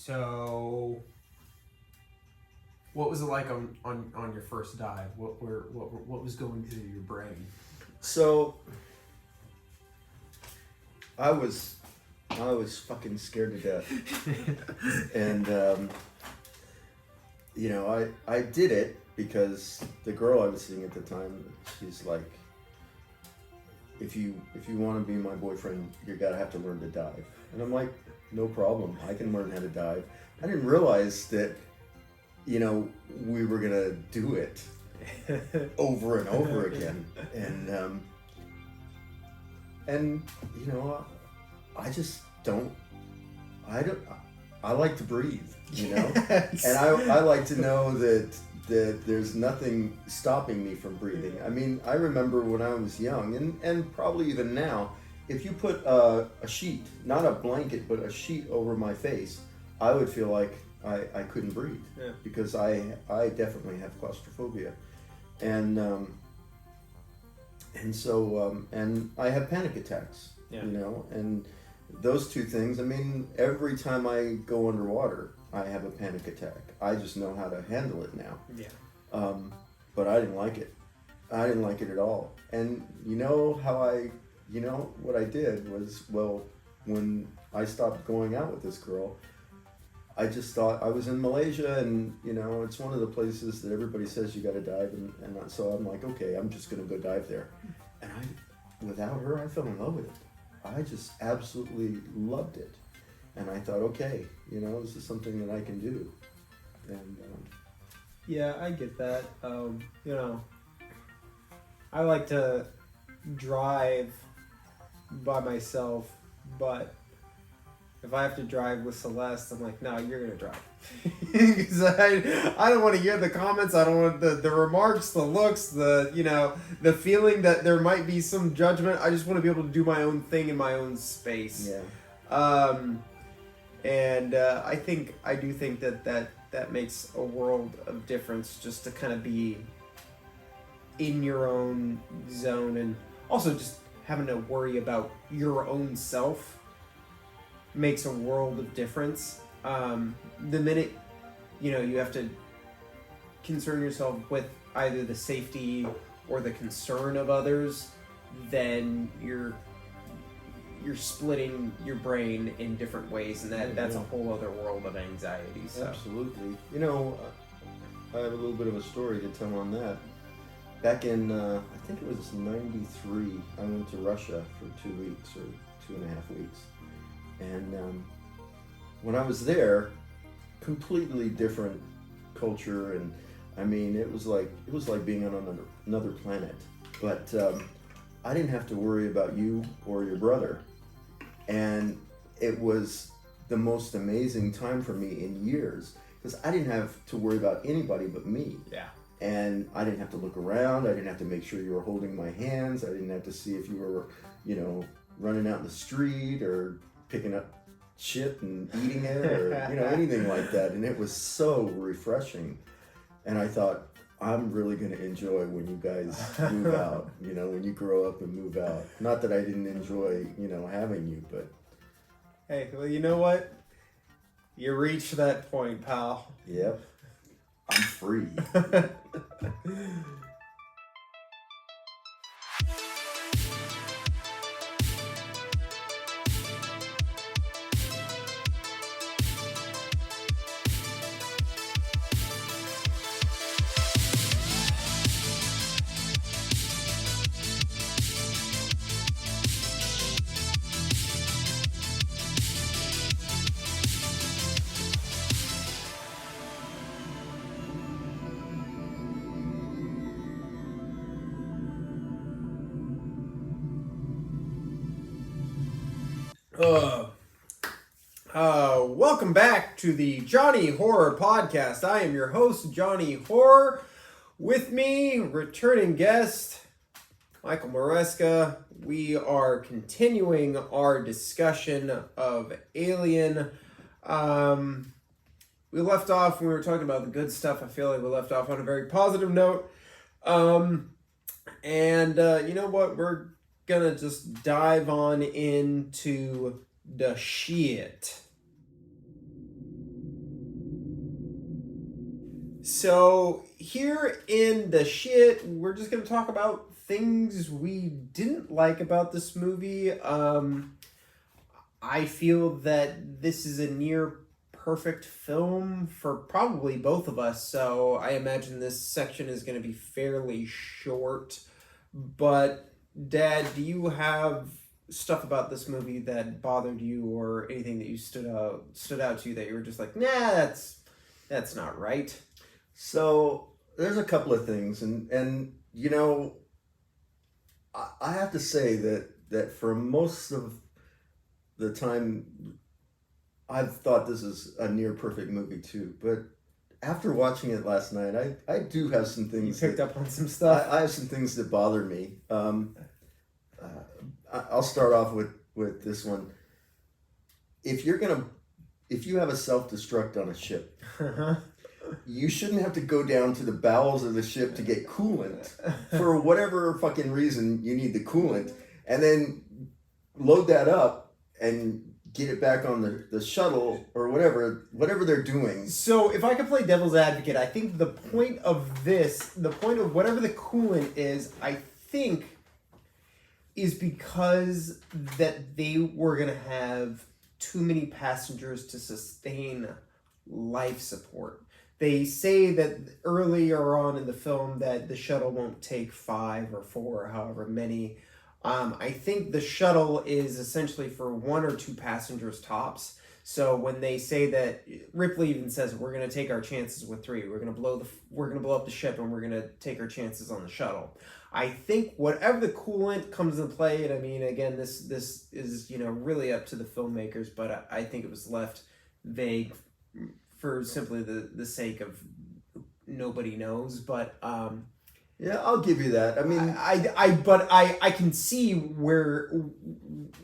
So, what was it like on your first dive? What was going through your brain? So, I was fucking scared to death, and I did it because the girl I was seeing at the time, she's like, if you want to be my boyfriend, you gotta have to learn to dive. And I'm like, no problem, I can learn how to dive. I didn't realize that, we were gonna do it over and over again, and I just I like to breathe, Yes. and I like to know that there's nothing stopping me from breathing. I mean, I remember when I was young, and probably even now, if you put a sheet, not a blanket, but a sheet over my face, I would feel like I couldn't breathe, because I definitely have claustrophobia, and so I have panic attacks, and those two things. I mean, every time I go underwater, I have a panic attack. I just know how to handle it now. Yeah. But I didn't like it. I didn't like it at all. And what I did was, when I stopped going out with this girl, I just thought I was in Malaysia, and it's one of the places that everybody says you got to dive, and so I'm like, okay, I'm just gonna go dive there. And without her, I fell in love with it. I just absolutely loved it, and I thought, okay, this is something that I can do, and yeah, I get that. I like to drive by myself, but if I have to drive with Celeste, I'm like, no, you're gonna drive, because I don't want to hear the comments. I don't want the remarks, the looks, the feeling that there might be some judgment. I just want to be able to do my own thing in my own space. yeah. And I do think that makes a world of difference, just to kind of be in your own zone, and also just having to worry about your own self makes a world of difference. The minute you have to concern yourself with either the safety or the concern of others, then you're splitting your brain in different ways, and that's a whole other world of anxiety. So. Absolutely. I have a little bit of a story to tell on that. Back in, I think it was 93, I went to Russia for 2 weeks or 2.5 weeks. And when I was there, completely different culture, and I mean, it was like being on another planet. But I didn't have to worry about you or your brother, and it was the most amazing time for me in years, because I didn't have to worry about anybody but me. Yeah. And I didn't have to look around. I didn't have to make sure you were holding my hands. I didn't have to see if you were, running out in the street or picking up shit and eating it, or anything like that. And it was so refreshing. And I thought, I'm really going to enjoy when you guys move out, when you grow up and move out. Not that I didn't enjoy, having you, but... Hey, well, you know what? You reached that point, pal. Yep. I'm free. Welcome back to the Jony Horror Podcast. I am your host, Jony Horror. With me, returning guest, Michael Maresca. We are continuing our discussion of Alien. We left off when we were talking about the good stuff. I feel like we left off on a very positive note. You know what? We're gonna just dive on into the shit. So here in the shit, we're just gonna talk about things we didn't like about this movie. I feel that this is a near perfect film for probably both of us, so I imagine this section is going to be fairly short. But Dad, do you have stuff about this movie that bothered you, or anything that you stood out to you that you were just like, nah, that's not right? So there's a couple of things, and you know, I have to say that for most of the time, I've thought this is a near perfect movie too. But after watching it last night, I do have some things. You picked up on some stuff. I have some things that bother me. I'll start off with this one. If you have a self-destruct on a ship, you shouldn't have to go down to the bowels of the ship to get coolant for whatever fucking reason you need the coolant, and then load that up and get it back on the shuttle or whatever they're doing. So if I could play devil's advocate, I think the point of whatever the coolant is, I think, is because that they were going to have too many passengers to sustain life support. They say that earlier on in the film that the shuttle won't take 5 or 4 or however many. I think the shuttle is essentially for 1 or 2 passengers tops. So when they say that, Ripley even says we're going to take our chances with 3. We're going to blow up the ship and we're going to take our chances on the shuttle. I think whatever the coolant comes into play, and I mean, again, this is, you know, really up to the filmmakers, but I think it was left vague for simply the sake of nobody knows. But yeah, I'll give you that. I mean, I can see where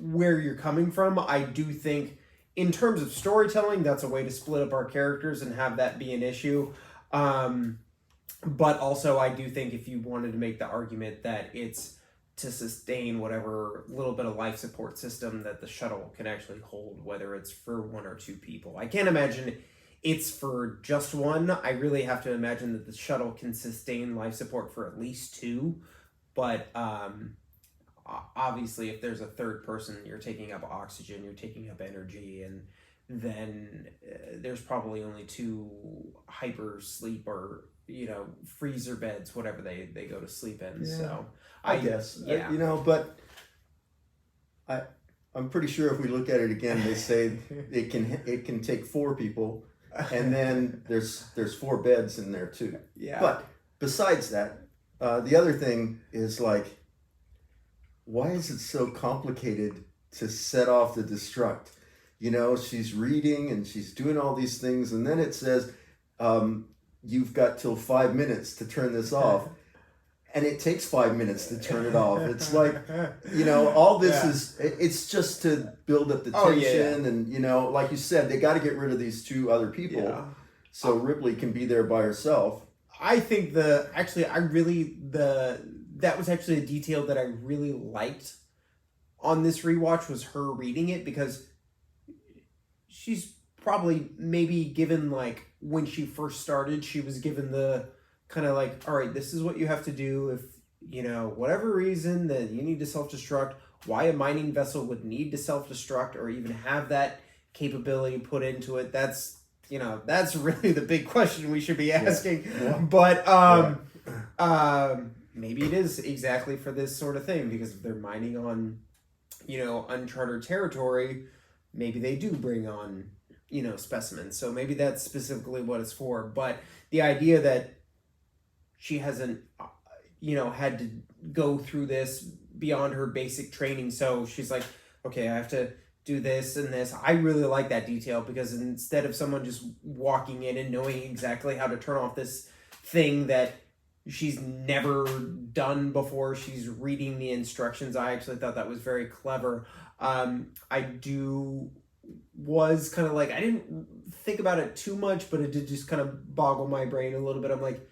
you're coming from. I do think, in terms of storytelling, that's a way to split up our characters and have that be an issue. But also, I do think if you wanted to make the argument that it's to sustain whatever little bit of life support system that the shuttle can actually hold, whether it's for 1 or 2 people. I can't imagine it's for just 1. I really have to imagine that the shuttle can sustain life support for at least 2. But obviously, if there's a third person, you're taking up oxygen, you're taking up energy, and then there's probably only 2 hyper sleep or, you know, freezer beds, whatever they go to sleep in. Yeah. So I guess, yeah. You know, but I'm pretty sure if we look at it again, they say it can take 4 people. And then there's 4 beds in there too. Yeah. But besides that, the other thing is, like, why is it so complicated to set off the destruct? You know, she's reading and she's doing all these things, and then it says, you've got till 5 minutes to turn this off. And it takes 5 minutes to turn it off. It's like, you know, all this it's just to build up the tension. And, you know, like you said, they got to get rid of these 2 other people so Ripley can be there by herself. I think that was actually a detail that I really liked on this rewatch, was her reading it, because she's probably maybe given, like, when she first started, she was given the kind of like, all right, this is what you have to do if, you know, whatever reason that you need to self-destruct, why a mining vessel would need to self-destruct or even have that capability put into it. That's, you know, that's really the big question we should be asking. Yeah. But maybe it is exactly for this sort of thing, because if they're mining on, you know, uncharted territory, maybe they do bring on, you know, specimens. So maybe that's specifically what it's for. But the idea that she hasn't, you know, had to go through this beyond her basic training. So she's like, okay, I have to do this and this. I really like that detail, because instead of someone just walking in and knowing exactly how to turn off this thing that she's never done before, she's reading the instructions. I actually thought that was very clever. Was kind of like, I didn't think about it too much, but it did just kind of boggle my brain a little bit. I'm like,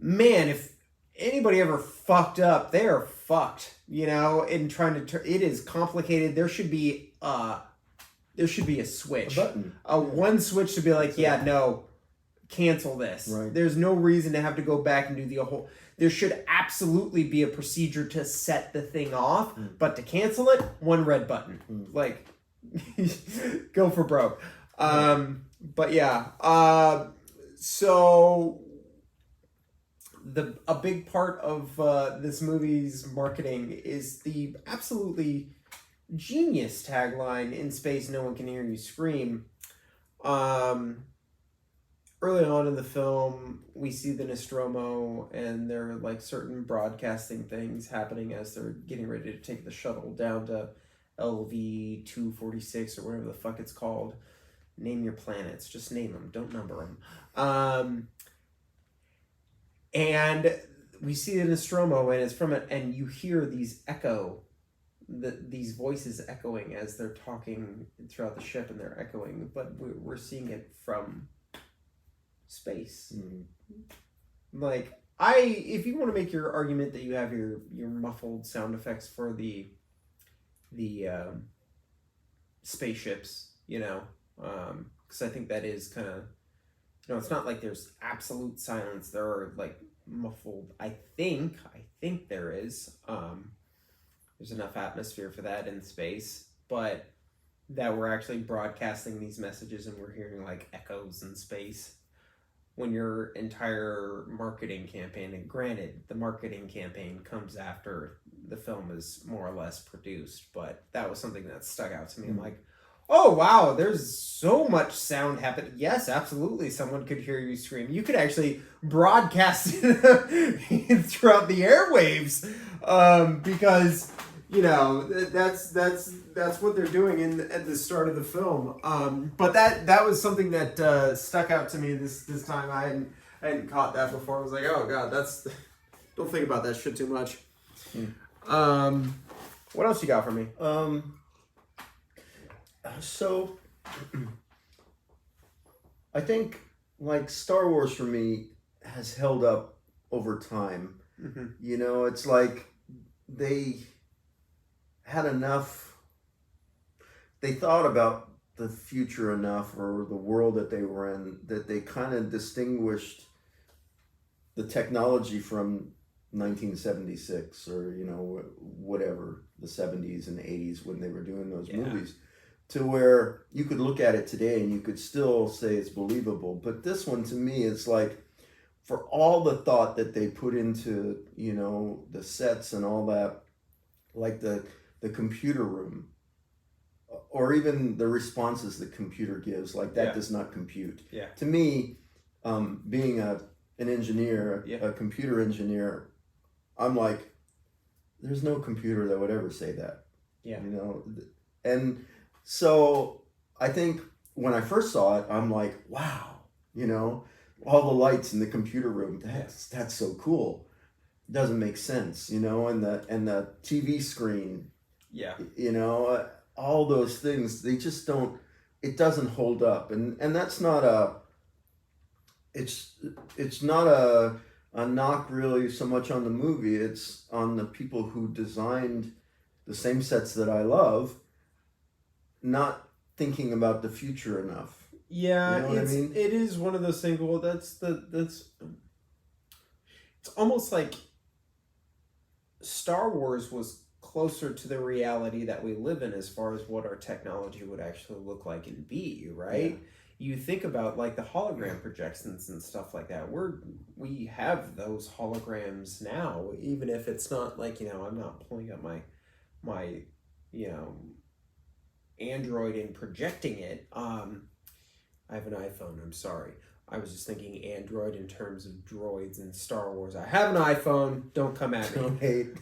man, if anybody ever fucked up, they are fucked, you know, in trying to it is complicated. There should be a switch, a button, one switch to be like, yeah, no, cancel this. Right. There's no reason to have to go back and do the whole. There should absolutely be a procedure to set the thing off, but to cancel it, one red button. Like, go for broke. But yeah. So a big part of this movie's marketing is the absolutely genius tagline, "In space, no one can hear you scream." Early on in the film, we see the Nostromo, and there are like certain broadcasting things happening as they're getting ready to take the shuttle down to LV 246 or whatever the fuck it's called. Name your planets. Just name them. Don't number them. And we see the Nostromo, and it's from it, and you hear these these voices echoing as they're talking throughout the ship, and they're echoing, but we're seeing it from space. Like, if you want to make your argument that you have your muffled sound effects for the spaceships, because I think that is kind of, it's not like there's absolute silence. There are like muffled. I think there is. There's enough atmosphere for that in space, but that we're actually broadcasting these messages and we're hearing like echoes in space. When your entire marketing campaign, and granted, the marketing campaign comes after the film is more or less produced, but that was something that stuck out to me. I'm like, oh wow, there's so much sound happening. Yes, absolutely, someone could hear you scream. You could actually broadcast it throughout the airwaves, because that's what they're doing at the start of the film. But that was something that stuck out to me this time. I hadn't caught that before. I was like, oh god, don't think about that shit too much. What else you got for me? So I think like Star Wars for me has held up over time. It's like they had enough, they thought about the future enough, or the world that they were in, that they kind of distinguished the technology from 1976 or whatever, the 70s and 80s when they were doing those movies, to where you could look at it today and you could still say it's believable. But this one, to me, it's like, for all the thought that they put into the sets and all that, like the computer room, or even the responses the computer gives, like that does not compute. To me, being an engineer, a computer engineer, I'm like, there's no computer that would ever say that. And so I think when I first saw it, I'm like, wow, all the lights in the computer room, that's so cool. It doesn't make sense, and the TV screen, all those things, they just don't, it doesn't hold up. And that's not it's not a knock really so much on the movie. It's on the people who designed the same sets that I love, not thinking about the future enough. Yeah, you know what I mean? It is one of those things. Well, that's it's almost like Star Wars was closer to the reality that we live in as far as what our technology would actually look like and be, right? You think about like the hologram projections and stuff like that. We have those holograms now, even if it's not like, I'm not pulling up my Android and projecting it. I have an iPhone, I'm sorry. I was just thinking Android in terms of droids and Star Wars. I have an iPhone, don't come at me. Don't hate.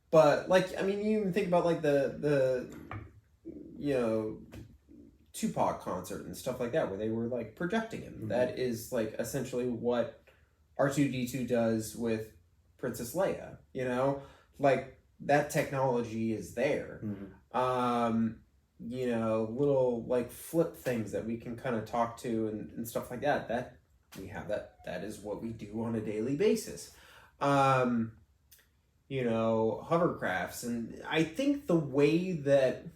But like, I mean, you even think about like the Tupac concert and stuff like that, where they were like projecting him. Mm-hmm. That is like essentially what R2-D2 does with Princess Leia, like that technology is there. Mm-hmm. Little like flip things that we can kind of talk to and stuff like that. That we have that is what we do on a daily basis. Hovercrafts, and I think the way that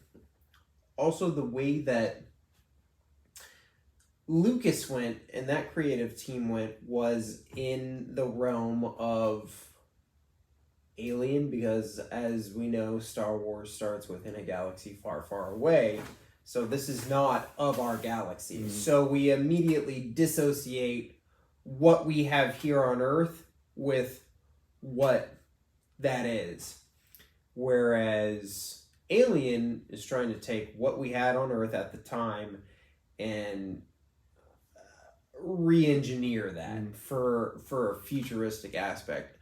Lucas went and that creative team went was in the realm of alien, because as we know, Star Wars starts within a galaxy far, far away. So this is not of our galaxy. So we immediately dissociate what we have here on Earth with what that is. Whereas Alien is trying to take what we had on Earth at the time and re-engineer that for a futuristic aspect.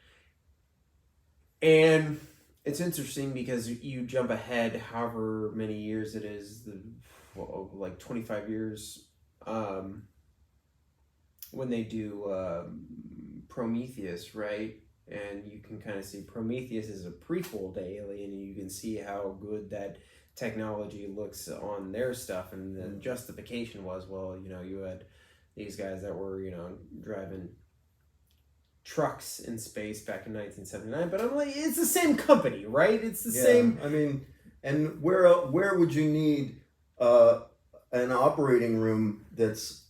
And it's interesting because you jump ahead however many years it is, like 25 years, when they do Prometheus, right? And you can kind of see Prometheus is a prequel to Alien, and you can see how good that technology looks on their stuff. And the justification was, well, you know, you had these guys that were, you know, driving trucks in space back in 1979. But I'm like, it's the same company, right? It's the same. I mean, and where would you need an operating room that's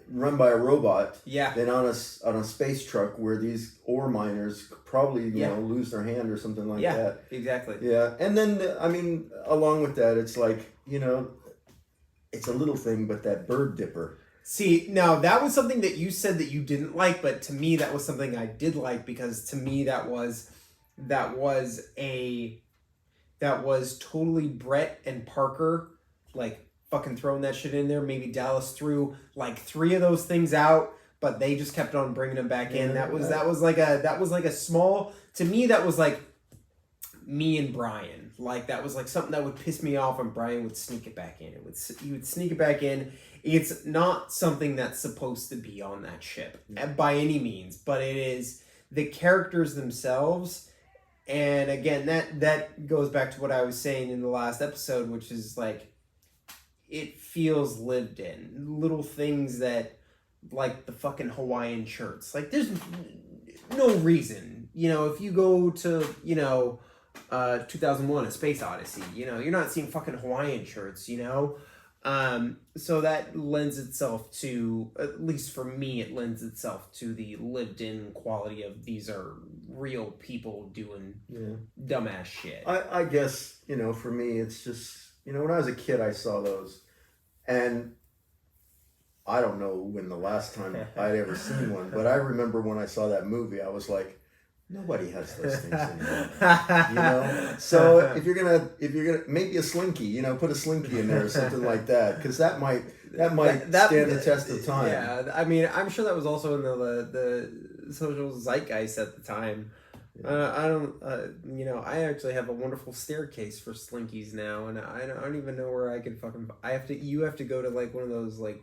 run by a robot than on a space truck where these ore miners probably you know lose their hand or something like that. Exactly. Yeah, and then I mean, along with that, it's like, you know, it's a little thing, but that bird dipper. See, now that was something that you said that you didn't like, but to me that was something I did like, because to me that was totally Brett and Parker, like, fucking throwing that shit in there. Maybe Dallas threw like 3 of those things out, but they just kept on bringing them back in. That was like a small, to me that was like me and Brian. Like, that was like something that would piss me off, and Brian would sneak it back in. He would sneak it back in. It's not something that's supposed to be on that ship by any means, but it is the characters themselves. And again, that goes back to what I was saying in the last episode, which is like, it feels lived in. Little things that, like the fucking Hawaiian shirts. Like, there's no reason. You know, if you go to, you know, 2001, A Space Odyssey, you know, you're not seeing fucking Hawaiian shirts, you know? So that lends itself to, at least for me, it lends itself to the lived-in quality of these are real people doing dumbass shit. I guess, you know, for me, it's just, you know, when I was a kid, I saw those. And I don't know when the last time I'd ever seen one, but I remember when I saw that movie, I was like, nobody has those things anymore. You know? So if you're gonna maybe a slinky, you know, put a slinky in there or something like that, because that might stand the test of time. Yeah, I mean, I'm sure that was also in the social zeitgeist at the time. I don't, you know, I actually have a wonderful staircase for slinkies now, and I don't even know where I could fucking. You have to go to like one of those like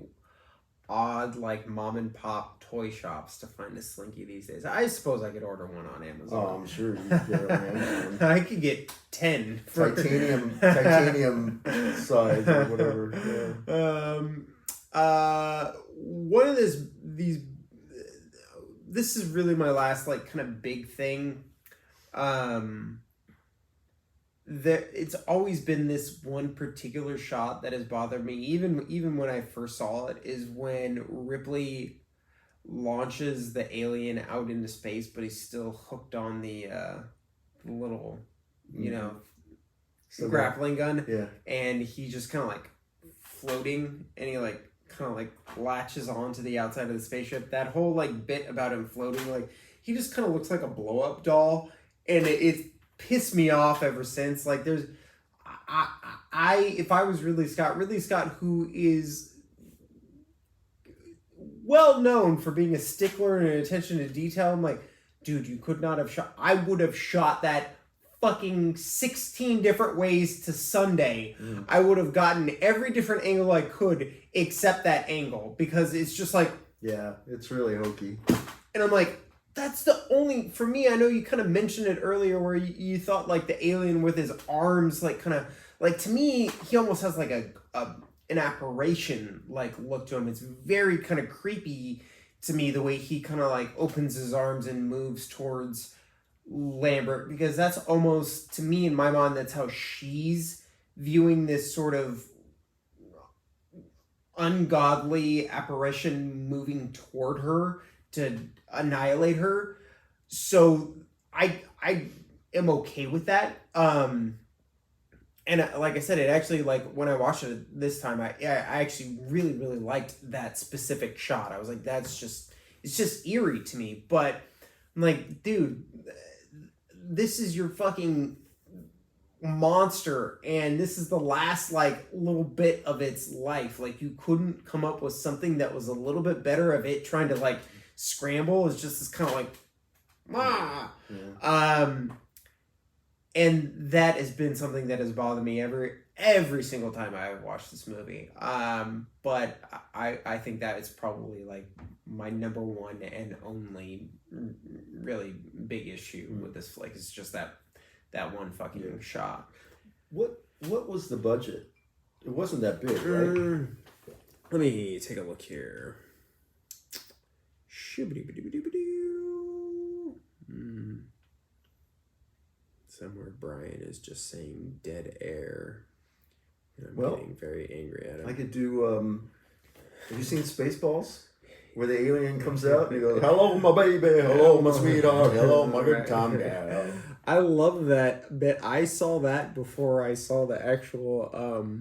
odd like mom and pop toy shops to find a slinky these days. I suppose I could order one on Amazon. Oh, I'm sure you could get it on Amazon. I could get 10 for titanium size or whatever. Yeah. One of these. This is really my last like kind of big thing. It's always been this one particular shot that has bothered me, even when I first saw it, is when Ripley launches the alien out into space, but he's still hooked on the little, you know, grappling gun. Yeah. And he's just kind of like floating, and he like kind of like latches onto the outside of the spaceship. That whole like bit about him floating, like he just kind of looks like a blow up doll, and it pissed me off ever since. Like, there's if I was Ridley Scott, who is well known for being a stickler and an attention to detail, I'm like, dude, you could not have shot. I would have shot that fucking 16 different ways to Sunday. I would have gotten every different angle I could except that angle, because it's just like, yeah, it's really hokey. And I'm like, that's the only, for me, I know you kind of mentioned it earlier where you thought like the alien with his arms, like kind of, like to me, he almost has like an apparition like look to him. It's very kind of creepy to me the way he kind of like opens his arms and moves towards Lambert, because that's almost, to me in my mind, that's how she's viewing this sort of ungodly apparition moving toward her to annihilate her. So I am okay with that. And like I said, it actually, like, when I watched it this time, I actually really, really liked that specific shot. I was like, it's just eerie to me. But I'm like, dude, this is your fucking monster, and this is the last, like, little bit of its life. Like, you couldn't come up with something that was a little bit better of it trying to, like, scramble. It's just this kind of like, ah. Yeah. And that has been something that has bothered me every single time I've watched this movie. But I think that is probably, like, my number one and only really big issue with this flick. It's just that one fucking shot. What was the budget? It wasn't that big, right? Let me take a look here. Somewhere Brian is just saying dead air. And I'm getting very angry at him. I could do, have you seen Spaceballs? Where the alien comes out and he goes, hello, my baby, hello, my sweetheart, hello, my good time gal. I love that bit. I saw that before I saw the actual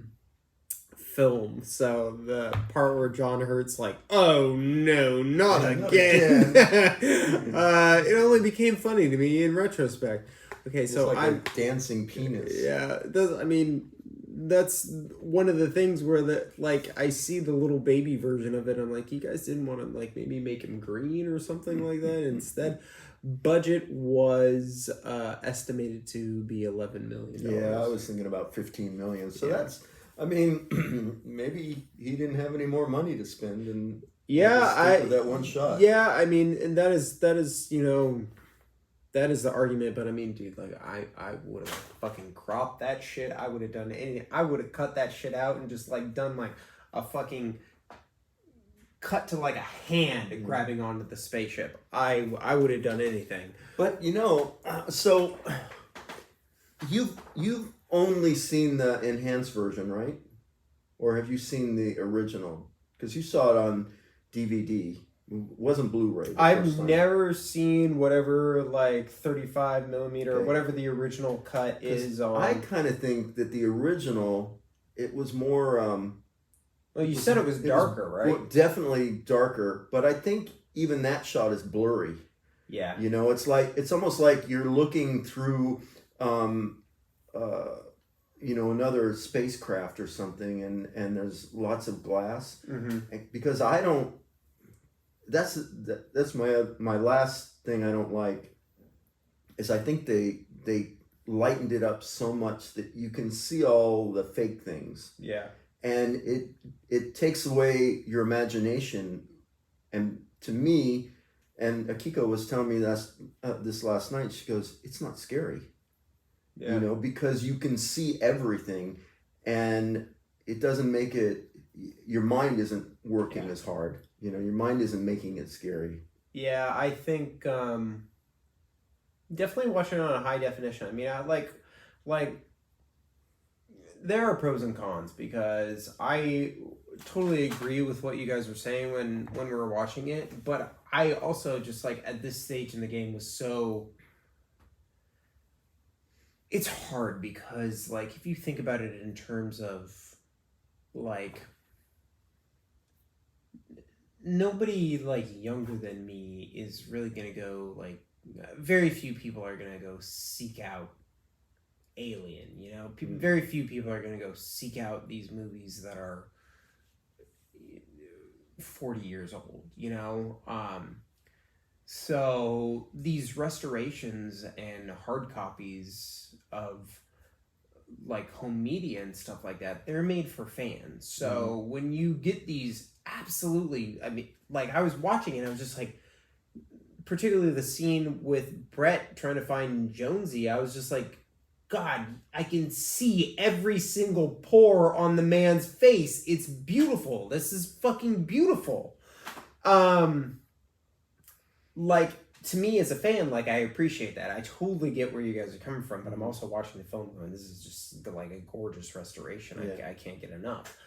film. So the part where John Hurt's like, oh no, not again. It only became funny to me in retrospect. Okay, so like a dancing penis. Yeah, that's one of the things where I see the little baby version of it. I'm like, you guys didn't want to, like, maybe make him green or something like that instead. Budget was estimated to be $11 million. Yeah, I was thinking about 15 million. So that's, I mean, maybe he didn't have any more money to spend, and with that one shot. Yeah, I mean, and that is you know. That is the argument, but I mean, dude, like, I would have fucking cropped that shit. I would have done anything. I would have cut that shit out and just, like, done, like, a fucking cut to, like, a hand grabbing onto the spaceship. I would have done anything. But, you know, so you've only seen the enhanced version, right? Or have you seen the original? Because you saw it on DVD. It wasn't Blu-ray. I've never seen whatever, like, 35 millimeter or whatever the original cut is on. I kind of think that the original, it was more... well, you said it was darker, right? Well, definitely darker, but I think even that shot is blurry. Yeah. You know, it's almost like you're looking through, another spacecraft or something, and there's lots of glass. Mm-hmm. Because I don't... That's my last thing I don't like is I think they lightened it up so much that you can see all the fake things. Yeah. And it takes away your imagination. And to me, and Akiko was telling me this last night, she goes, it's not scary. Yeah. You know, because you can see everything, and it doesn't make it, your mind isn't working as hard. You know, your mind isn't making it scary. Yeah, I think definitely watching it on a high definition. I mean, I like there are pros and cons, because I totally agree with what you guys were saying when we were watching it, but I also just, like, at this stage in the game was so... It's hard because, like, if you think about it in terms of, like... Nobody, like, younger than me is really going to go, like... Very few people are going to go seek out Alien, you know? Very few people are going to go seek out these movies that are 40 years old, you know? So these restorations and hard copies of, like, home media and stuff like that, they're made for fans. So when you get these... Absolutely. I mean, like, I was watching it and I was just like, particularly the scene with Brett trying to find Jonesy, I was just like, God, I can see every single pore on the man's face. It's beautiful. This is fucking beautiful. Like, to me as a fan, like, I appreciate that. I totally get where you guys are coming from, but I'm also watching the film going, this is just like a gorgeous restoration. Yeah. I can't get enough.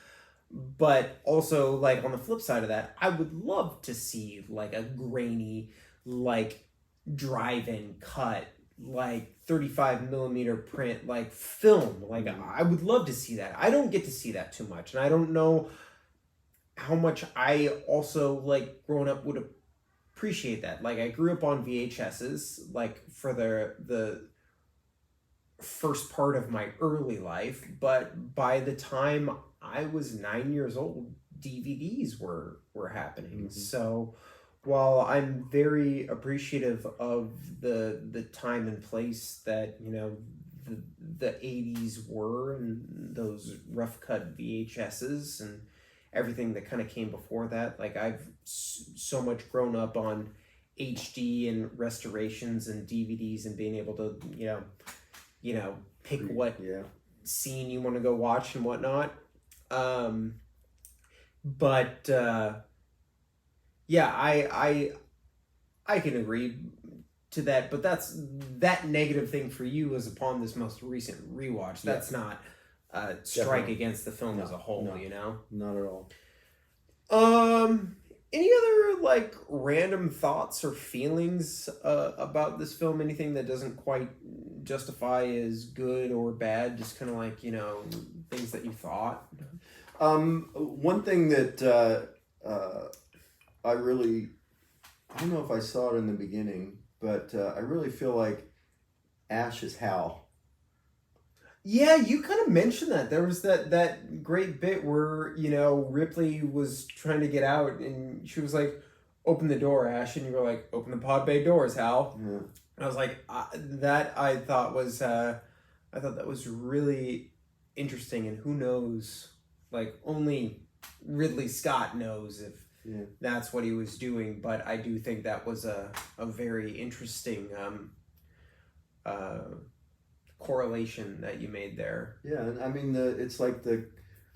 but also like on the flip side of that, I would love to see like a grainy, like drive-in cut, like 35 millimeter print, like film. Like I would love to see that. I don't get to see that too much, and I don't know how much I also like growing up would appreciate that. Like I grew up on VHSs, like for the first part of my early life, but by the time I was 9 years old, DVDs were happening. So while I'm very appreciative of the time and place that, you know, the 80s were, and those rough cut VHSs and everything that kind of came before that, like I've so much grown up on HD and restorations and DVDs and being able to, you know, pick what scene you want to go watch and whatnot. But yeah, I can agree to that, but that's that negative thing for you is upon this most recent rewatch. That's not strike Definitely. against the film as a whole, you know? Not at all. Any other like random thoughts or feelings about this film? Anything that doesn't quite justify as good or bad? Just kind of like, you know, things that you thought. One thing that I don't know if I saw it in the beginning, but I really feel like Ash is Hal. Yeah, you kind of mentioned that. There was that great bit where, you know, Ripley was trying to get out and she was like, open the door, Ash. And you were like, open the pod bay doors, Hal. Yeah. And I was like, I thought that was really interesting. And who knows, like only Ridley Scott knows if that's what he was doing. But I do think that was a very interesting correlation that you made there. Yeah, and I mean it's like the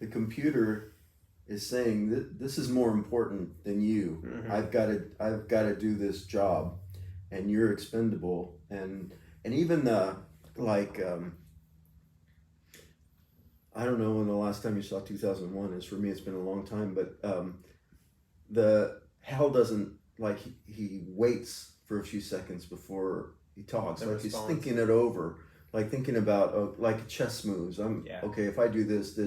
computer is saying that this is more important than you. I've got to do this job, and you're expendable. And even like I don't know when the last time you saw 2001 is. For me, it's been a long time, but the Hal doesn't like he waits for a few seconds before he talks. Like he's thinking it over. Like thinking about like chess moves. Okay, if I do this,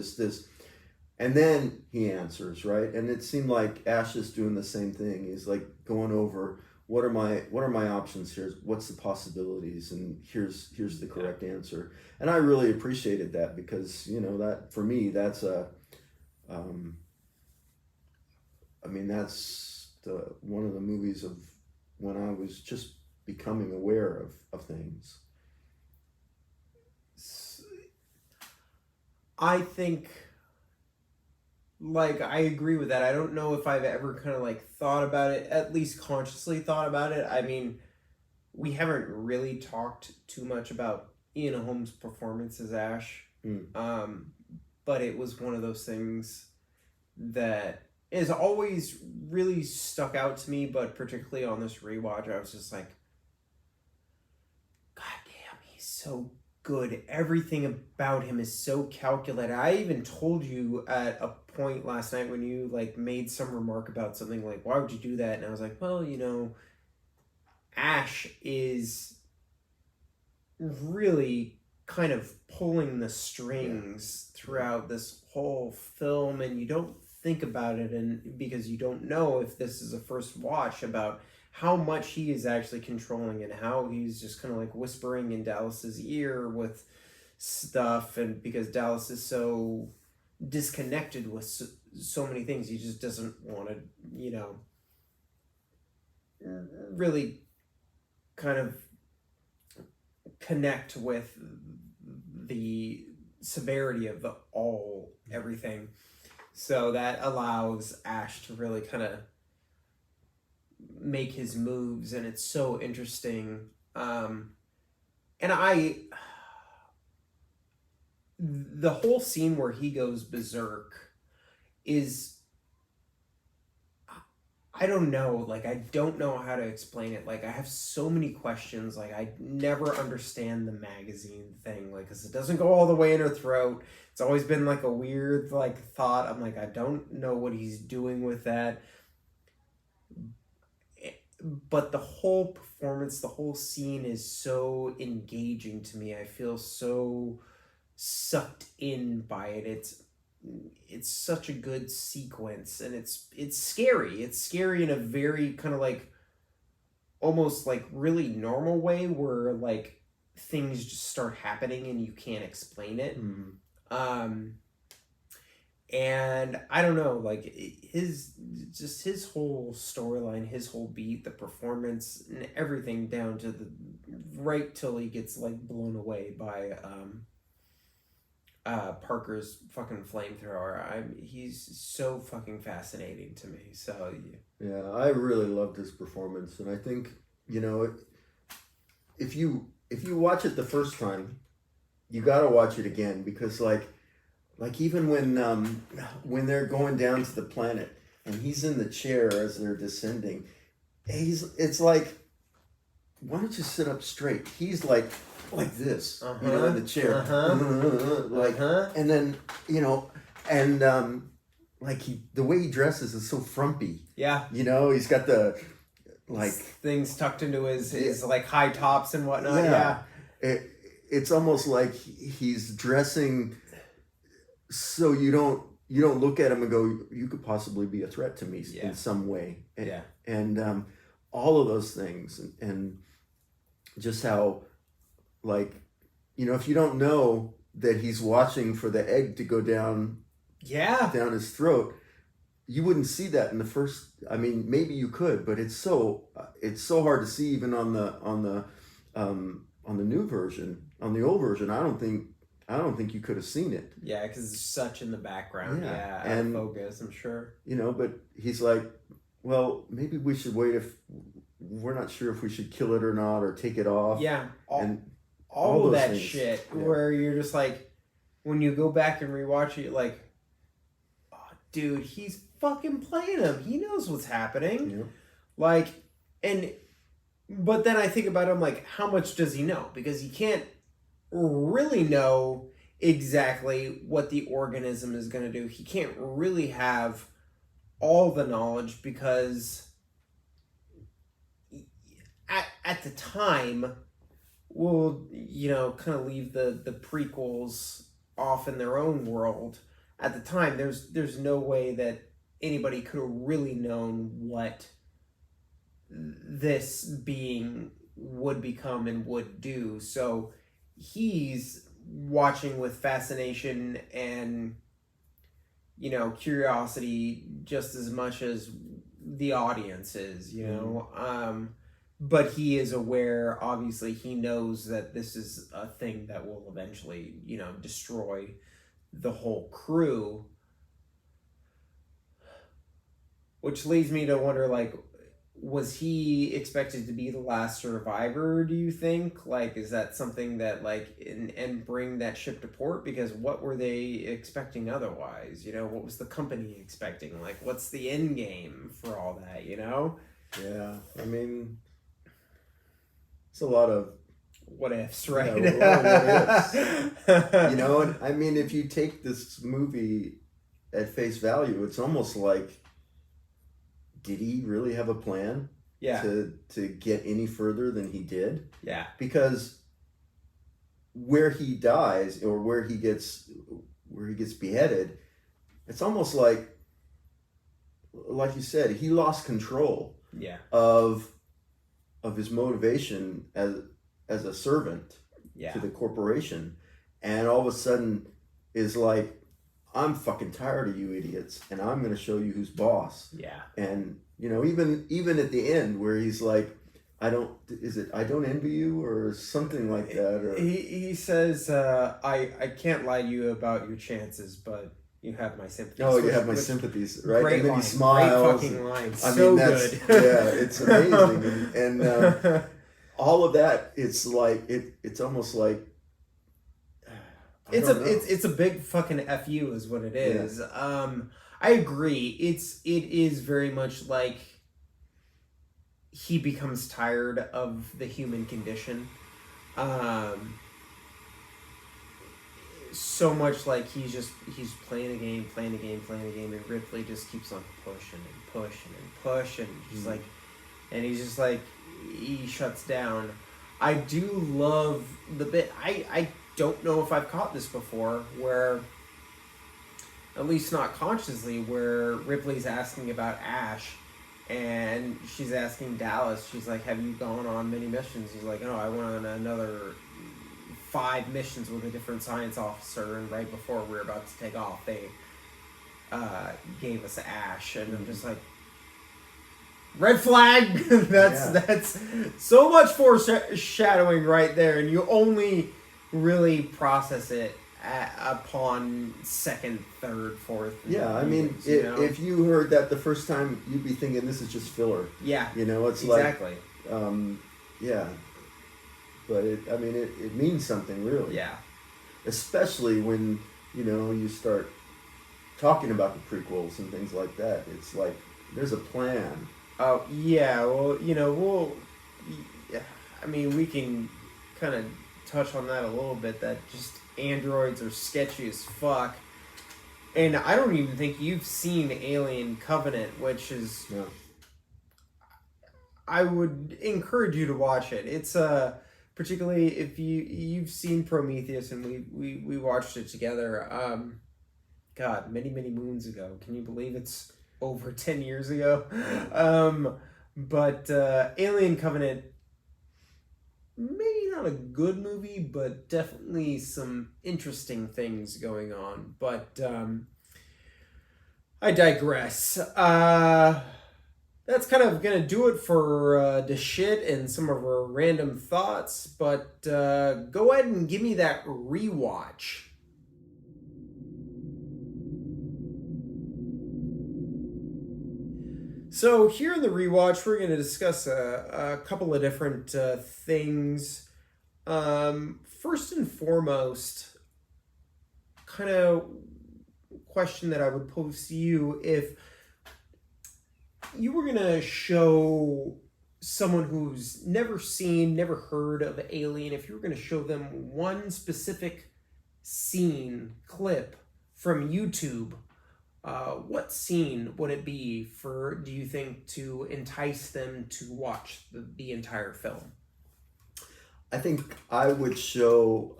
and then he answers, right? And it seemed like Ash is doing the same thing. He's like going over what are my options here? What's the possibilities? And here's the correct answer. And I really appreciated that because that for me that's that's one of the movies of when I was just becoming aware of things. I think, like, I agree with that. I don't know if I've ever kind of, like, thought about it, at least consciously thought about it. I mean, we haven't really talked too much about Ian Holmes' performance as Ash. But it was one of those things that has always really stuck out to me, but particularly on this rewatch, I was just like, God damn, he's so good. Everything about him is so calculated. I even told you at a point last night when you like made some remark about something like, why would you do that? And I was like, well, Ash is really kind of pulling the strings throughout this whole film, and you don't think about it, and because you don't know if this is a first watch about how much he is actually controlling and how he's just kind of like whispering in Dallas's ear with stuff, and because Dallas is so disconnected with so many things, he just doesn't want to, really kind of connect with the severity of everything. So that allows Ash to really kind of make his moves, and it's so interesting. And the whole scene where he goes berserk is, I don't know. Like, I don't know how to explain it. Like, I have so many questions. Like, I never understand the magazine thing. Like, because it doesn't go all the way in her throat. It's always been, like, a weird, like, thought. I'm like, I don't know what he's doing with that. But the whole performance, the whole scene is so engaging to me. I feel so sucked in by it. It's such a good sequence, and it's scary. It's scary in a very kind of like almost like really normal way where like things just start happening and you can't explain it. And I don't know, like his whole storyline, his whole beat, the performance, and everything down to the right till he gets like blown away by Parker's fucking flamethrower. He's so fucking fascinating to me. So yeah, I really loved his performance, and I think, you know, if you watch it the first time, you got to watch it again, because like even when they're going down to the planet and he's in the chair as they're descending, it's like, why don't you sit up straight? He's like this, you know, in the chair, and then, you know, and like the way he dresses is so frumpy. Yeah, you know, he's got the like things tucked into his like high tops and whatnot. Yeah. It's almost like he's dressing so you don't look at him and go, you could possibly be a threat to me in some way. And all of those things, and just how, like, you know, if you don't know that he's watching for the egg to go down his throat, you wouldn't see that in the first. I mean, maybe you could, but it's so hard to see even on the new version. On the old version, I don't think you could have seen it. Yeah, because it's such in the background. Yeah, and focus, I'm sure. You know, but he's like, well, maybe we should wait, if we're not sure if we should kill it or not, or take it off. Yeah, and all of that things, shit, where you're just like, when you go back and rewatch it, you're like, oh, dude, he's fucking playing him. He knows what's happening. Yeah. Like, but then I think about him, like, how much does he know? Because he can't really know exactly what the organism is going to do. He can't really have all the knowledge, because at the time, we'll, you know, kind of leave the prequels off in their own world. At the time, there's no way that anybody could have really known what this being would become and would do. So he's watching with fascination and, you know, curiosity just as much as the audience is, you know. But he is aware, obviously he knows that this is a thing that will eventually, you know, destroy the whole crew, which leads me to wonder, like, was he expected to be the last survivor, do you think? Like, is that something that, like, and bring that ship to port? Because what were they expecting otherwise? You know, what was the company expecting? Like, what's the end game for all that, you know? Yeah, I mean, it's a lot of what ifs, right? Yeah, a lot of what ifs. You know, and I mean, if you take this movie at face value, it's almost like, did he really have a plan to get any further than he did? Yeah. Because where he dies, or where he gets beheaded, it's almost like you said, he lost control of his motivation as a servant to the corporation, and all of a sudden is like, I'm fucking tired of you idiots, and I'm going to show you who's boss. Yeah. And, you know, even at the end where he's like, I don't envy you, or something like that. Or he says, I can't lie to you about your chances, but you have my sympathies. Oh, you have my sympathies, right? Great and then line, he smiles. Great fucking line. I so mean, that's good. Yeah, it's amazing. and all of that, it's like it's almost like it's a big fucking FU is what it is. Yeah. I agree. It is very much like he becomes tired of the human condition. So much like he's playing a game, and Ripley just keeps on pushing and pushing. Just like, and he's just like, he shuts down. I do love the bit. I don't know if I've caught this before, where, at least not consciously, where Ripley's asking about Ash, and she's asking Dallas. She's like, "Have you gone on many missions?" He's like, "Oh, I went on another 5 missions with a different science officer, and right before we were about to take off, they gave us Ash." And I'm just like, red flag. That's so much foreshadowing right there, and you only really process it upon second, third, fourth. Yeah, I mean, if you heard that the first time, you'd be thinking this is just filler. Yeah, It's exactly. Yeah. But it means something, really. Yeah. Especially when, you start talking about the prequels and things like that. It's like, there's a plan. Oh, yeah. Well, we can kind of touch on that a little bit, that just androids are sketchy as fuck. And I don't even think you've seen Alien Covenant, which is... No. I would encourage you to watch it. It's particularly if you've seen Prometheus, and we watched it together. God, many moons ago. Can you believe it's over 10 years ago? But Alien Covenant, maybe not a good movie, but definitely some interesting things going on. But I digress. That's kind of going to do it for the shit and some of our random thoughts. But go ahead and give me that rewatch. So here in the rewatch, we're going to discuss a couple of different things. First and foremost, kind of question that I would pose to you: if you were going to show someone who's never seen, never heard of Alien, if you were going to show them one specific scene, clip from YouTube, what scene would it be do you think, to entice them to watch the entire film? I think I would show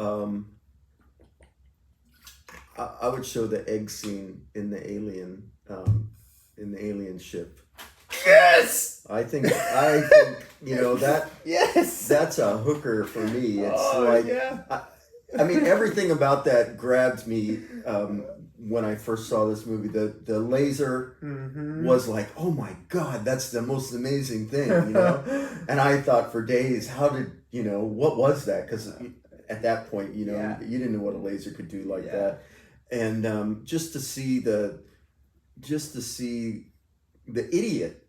the egg scene in the alien ship. Yes! I think that. Yes! That's a hooker for me. It's yeah. Everything about that grabbed me when I first saw this movie. The laser was like, oh my God, that's the most amazing thing, And I thought for days, what was that? Because at that point, you didn't know what a laser could do like that. And just to see the idiot,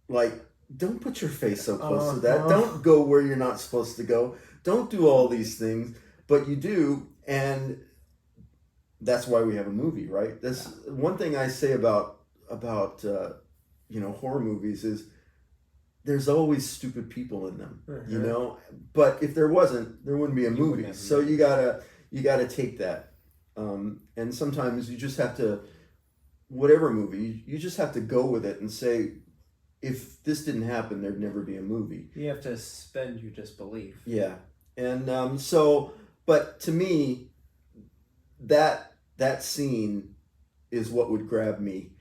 like, don't put your face so close to that. Don't go where you're not supposed to go. Don't do all these things, but you do, and that's why we have a movie, right? That's one thing I say about horror movies is there's always stupid people in them, But if there wasn't, there wouldn't be a movie. So you gotta take that, and sometimes you just have to. Whatever movie, you just have to go with it and say, if this didn't happen, there'd never be a movie. You have to suspend your disbelief. Yeah. And but to me, that scene is what would grab me.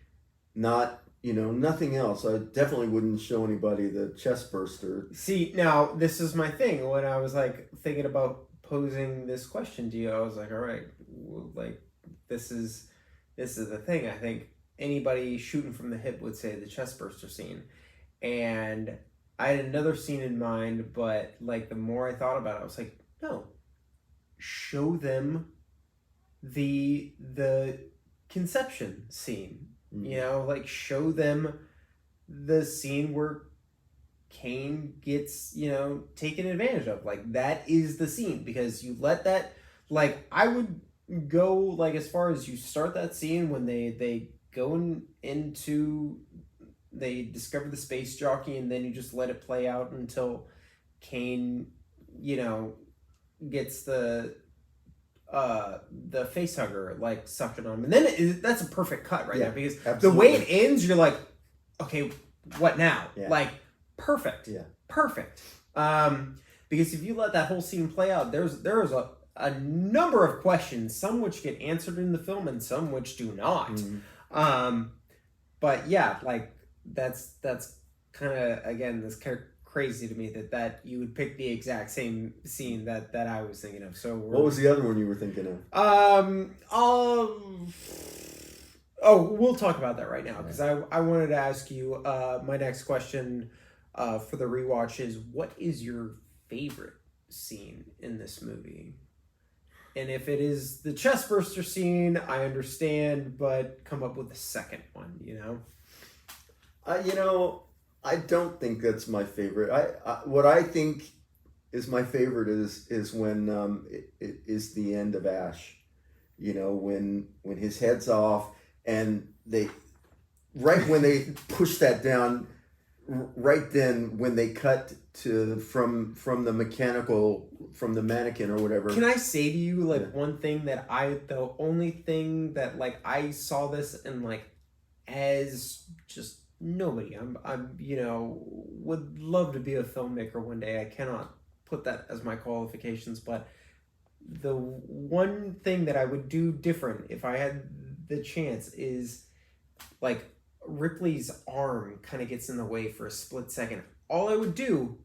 Not, nothing else. I definitely wouldn't show anybody the chest burster. See, now, this is my thing. When I was, thinking about posing this question to you, I was like, all right, this is the thing. I think anybody shooting from the hip would say the chest burster scene. And I had another scene in mind, but the more I thought about it, I was like, no. Show them the conception scene. Show them the scene where Kane gets, taken advantage of. That is the scene, because you let that, I would go as far as you start that scene when they go into they discover the space jockey, and then you just let it play out until Kane, you know, gets the face hugger like sucked it on him. And then that's a perfect cut right there, because the way it ends, you're like, okay, what now? Like, perfect. Perfect. Because if you let that whole scene play out, there's a number of questions, some which get answered in the film and some which do not. But yeah, like that's kind of, again, this crazy to me that you would pick the exact same scene that I was thinking of. So what was the other one you were thinking of? We'll talk about that right now, because I wanted to ask you, my next question for the rewatch is, what is your favorite scene in this movie? And if it is the chestburster scene, I understand, but come up with a second one, you know? I don't think that's my favorite. What I think is my favorite is when it is the end of Ash. You know, when his head's off, and when they push that down, right then when they cut to from the mannequin or whatever. Can I say to you, like, one thing that the only thing that, like, I saw this and, like, as just nobody, I'm you know, would love to be a filmmaker one day. I cannot put that as my qualifications, but the one thing that I would do different if I had the chance is, like, Ripley's arm kind of gets in the way for a split second. All I would do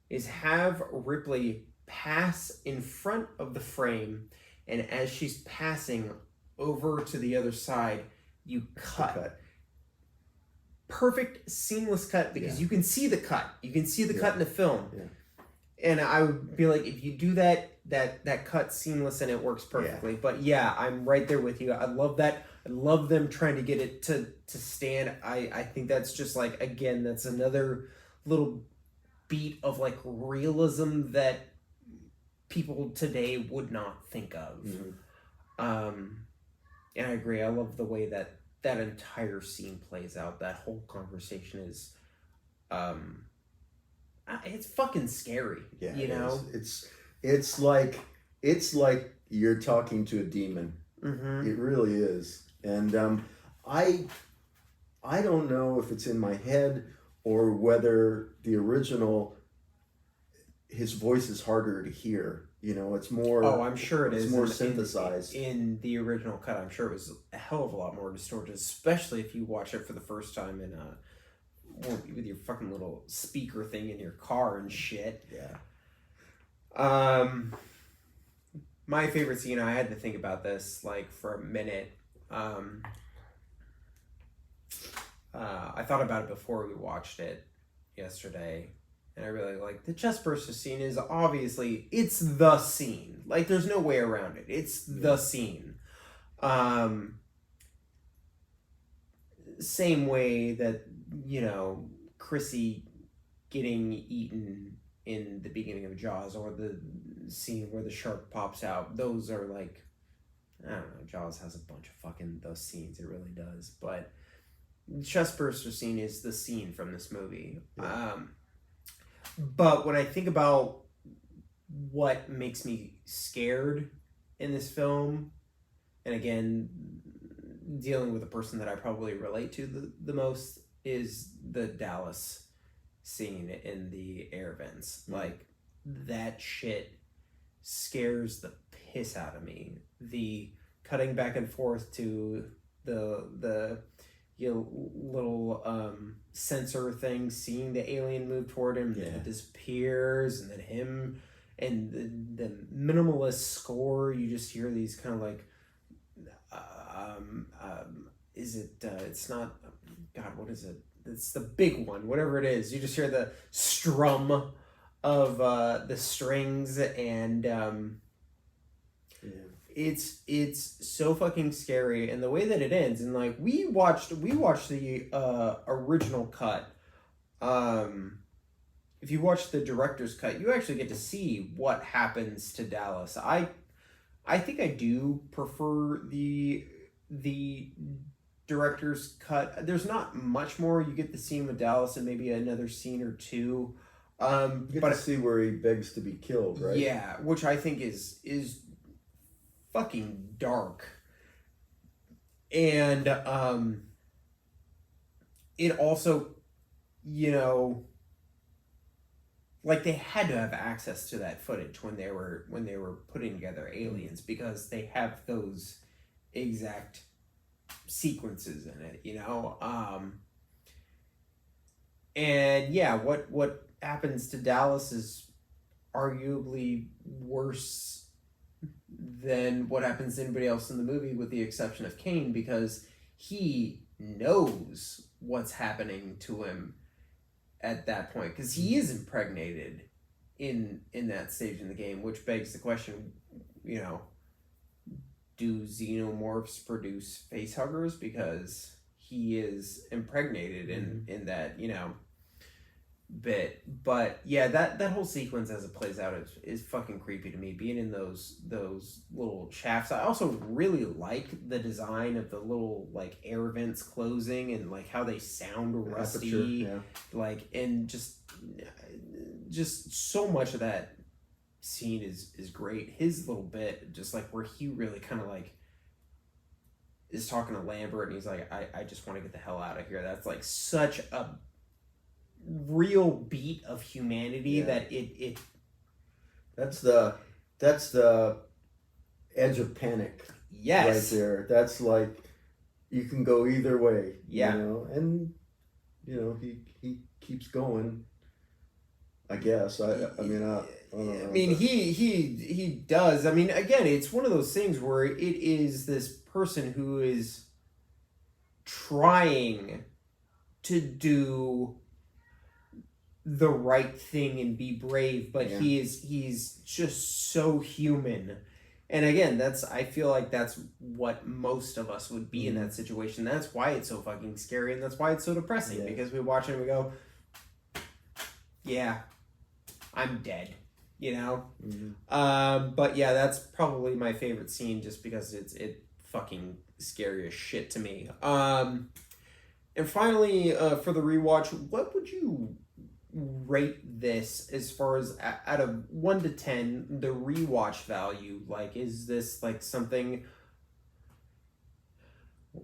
is have Ripley pass in front of the frame, and as she's passing over to the other side, you cut. Perfect seamless cut, because you can see the cut. You can see the cut in the film. And I would be like, if you do that cut seamless, and it works perfectly. But yeah, I'm right there with you. I love that. I love them trying to get it to stand. I think that's just, like, again, that's another little beat of, like, realism that people today would not think of. And I agree. I love the way that entire scene plays out. That whole conversation is, it's fucking scary. Yeah, you know, it's like you're talking to a demon. It really is. And I don't know if it's in my head or whether the original, his voice is harder to hear. You know, it's more. Oh, I'm sure it is. It's more synthesized. In the original cut, I'm sure it was a hell of a lot more distorted, especially if you watch it for the first time in with your fucking little speaker thing in your car and shit. My favorite scene, I had to think about this, like, for a minute. I thought about it before we watched it yesterday, and I really like the chestburster scene. Is obviously, it's the scene. Like, there's no way around it. It's the scene. Same way that, you know, Chrissy getting eaten in the beginning of Jaws, or the scene where the shark pops out. Those are, like, I don't know, Jaws has a bunch of fucking those scenes. It really does. But the chestburster scene is the scene from this movie. But when I think about what makes me scared in this film, and again, dealing with a person that I probably relate to the most, is the Dallas scene in the air vents. Like, that shit scares the piss out of me. The cutting back and forth to the little sensor thing, seeing the alien move toward him, then it disappears, and then him, and the minimalist score, you just hear these kind of like, it's not, God, what is it? It's the big one, whatever it is. You just hear the strum of the strings, and it's so fucking scary. And the way that it ends, and like we watched the original cut. If you watch the director's cut, you actually get to see what happens to Dallas. I think I do prefer the director's cut. There's not much more. You get the scene with Dallas and maybe another scene or two. You get But to see where he begs to be killed, right? yeah, which I think is fucking dark. And it also, you know, like they had to have access to that footage when they were putting together Aliens, because they have those exact sequences in it, you know. And yeah, what happens to Dallas is arguably worse than what happens to anybody else in the movie, with the exception of Kane, because he knows what's happening to him at that point, because he is impregnated in that stage in the game, which begs the question, you know, do xenomorphs produce facehuggers? Because he is impregnated in that, you know, bit. But yeah, that whole sequence as it plays out is fucking creepy to me, being in those little shafts. I also really like the design of the little like air vents closing, and like how they sound rusty. Aperture, yeah. Like, and just so much of that scene is great. His little bit, just like where he really kind of like is talking to Lambert and he's like, I just want to get the hell out of here. That's like such a real beat of humanity that it that's the edge of panic. Yes. Right there. That's like, you can go either way. Yeah. You know, and you know, he keeps going, I guess. I mean, I don't know. I mean, he does. I mean, again, it's one of those things where it is this person who is trying to do the right thing and be brave, but he's just so human. And again, I feel like that's what most of us would be in that situation. That's why it's so fucking scary, and that's why it's so depressing, because we watch it and we go, yeah, I'm dead, you know? But yeah, that's probably my favorite scene, just because it fucking scary as shit to me. And finally, for the rewatch, what would you rate this as far as out of 1 to 10, the rewatch value? Like, is this like something,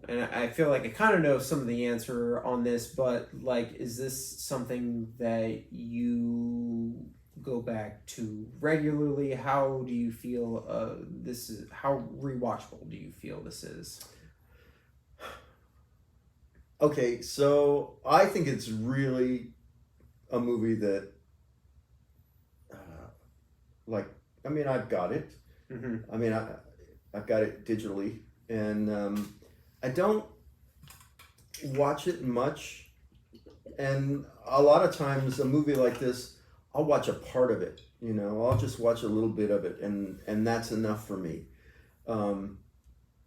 and I feel like I kind of know some of the answer on this, but like, is this something that you go back to regularly? How do you feel this is, how rewatchable do you feel this is? Okay, so I think it's really a movie that, like, I mean, I've got it. I mean, I've got it digitally, and I don't watch it much. And a lot of times, a movie like this, I'll watch a part of it. You know, I'll just watch a little bit of it, and that's enough for me.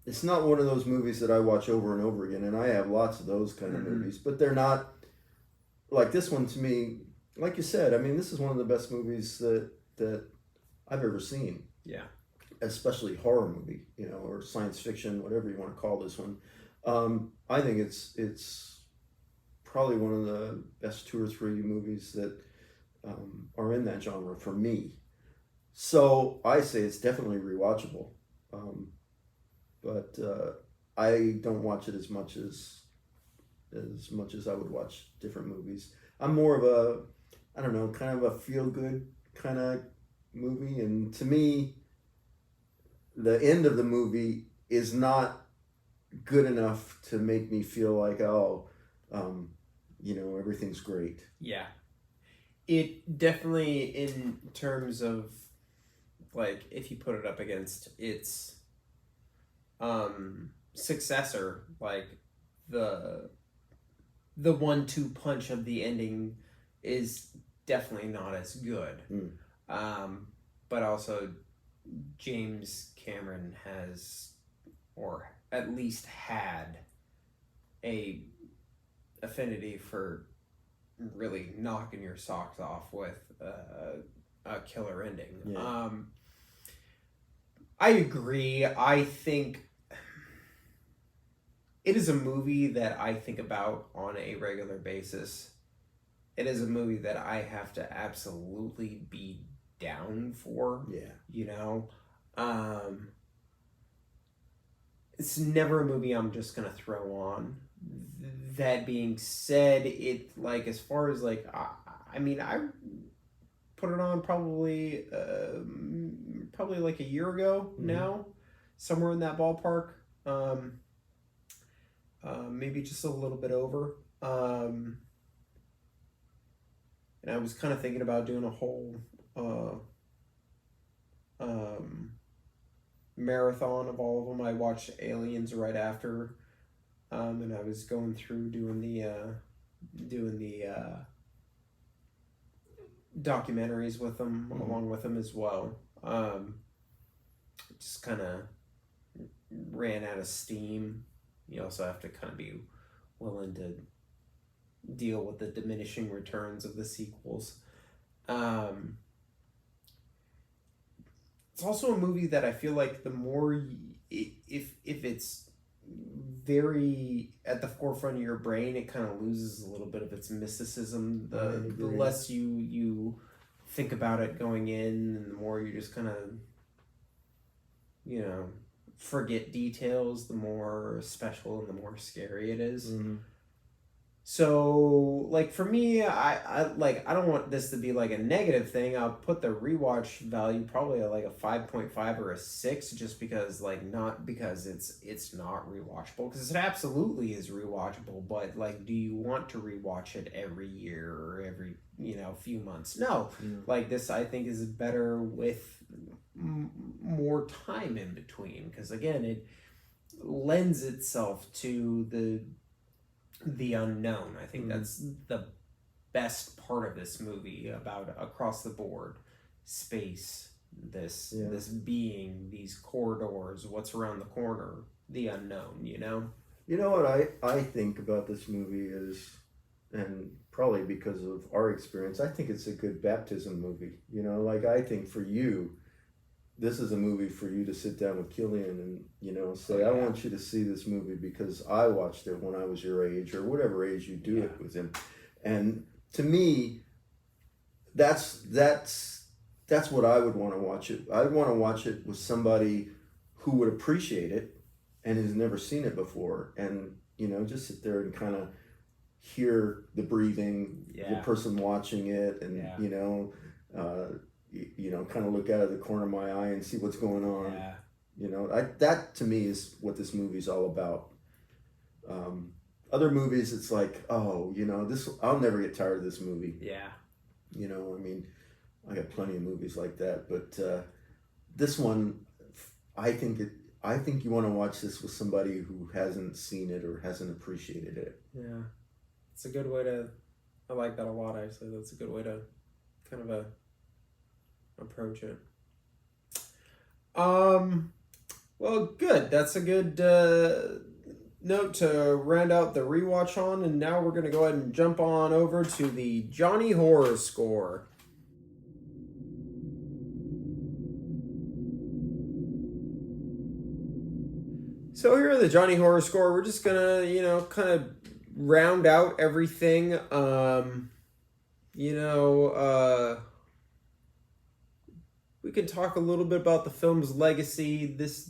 It's not one of those movies that I watch over and over again, and I have lots of those kind of movies, but they're not like this one to me. Like you said, I mean, this is one of the best movies that I've ever seen. Yeah. Especially horror movie, you know, or science fiction, whatever you want to call this one. I think it's probably one of the best 2 or 3 movies that are in that genre for me. So I say it's definitely rewatchable. But I don't watch it as much as I would watch different movies. I'm more of a, I don't know, kind of a feel-good kind of movie. And to me, the end of the movie is not good enough to make me feel like, you know, everything's great. Yeah. It definitely, in terms of, like, if you put it up against its successor, like the 1-2 punch of the ending is definitely not as good. But also James Cameron has, or at least had, a affinity for really knocking your socks off with a killer ending. I agree. I think it is a movie that I think about on a regular basis. It is a movie that I have to absolutely be down for. Yeah. You know, it's never a movie I'm just gonna throw on. That being said, it like as far as like I mean I put it on probably like a year ago now, somewhere in that ballpark. Maybe just a little bit over. And I was kind of thinking about doing a whole marathon of all of them. I watched Aliens right after, and I was going through doing the documentaries with them, along with them as well. Just kind of ran out of steam. You also have to kind of be willing to deal with the diminishing returns of the sequels. It's also a movie that I feel like the more if it's very at the forefront of your brain, it kind of loses a little bit of its mysticism. The less you think about it going in, and the more you just kind of, you know, forget details, the more special and the more scary it is. So, like, for me, I don't want this to be like a negative thing. I'll put the rewatch value probably at like a 5.5 or a 6, just because, like, not because it's not rewatchable, because it absolutely is rewatchable, but, like, do you want to rewatch it every year or every, you know, few months? No. Like, this, I think, is better with more time in between, because, again, it lends itself to the unknown. I think that's the best part of this movie, about across the board space, this being, these corridors, what's around the corner, the unknown. You know what I think about this movie is, and probably because of our experience, I think it's a good baptism movie. You know, like, I think for you, this is a movie for you to sit down with Killian and, you know, say, I want you to see this movie because I watched it when I was your age, or whatever age you do it with him. And to me, that's what I would want to watch it. I'd want to watch it with somebody who would appreciate it and has never seen it before, and, you know, just sit there and kind of hear the breathing, the person watching it, and you know, kind of look out of the corner of my eye and see what's going on. You know, that to me is what this movie's all about. Other movies, it's like, oh, you know, this, I'll never get tired of this movie. You know, I mean, I got plenty of movies like that, but this one, I think you want to watch this with somebody who hasn't seen it or hasn't appreciated it. Yeah, it's a good way to. I like that a lot. Actually, that's a good way to kind of approach it. Well, good. That's a good note to round out the rewatch on, and now we're gonna go ahead and jump on over to the Johnny Horror Score. So here in the Johnny Horror Score, we're just gonna, you know, kind of round out everything. We can talk a little bit about the film's legacy. This,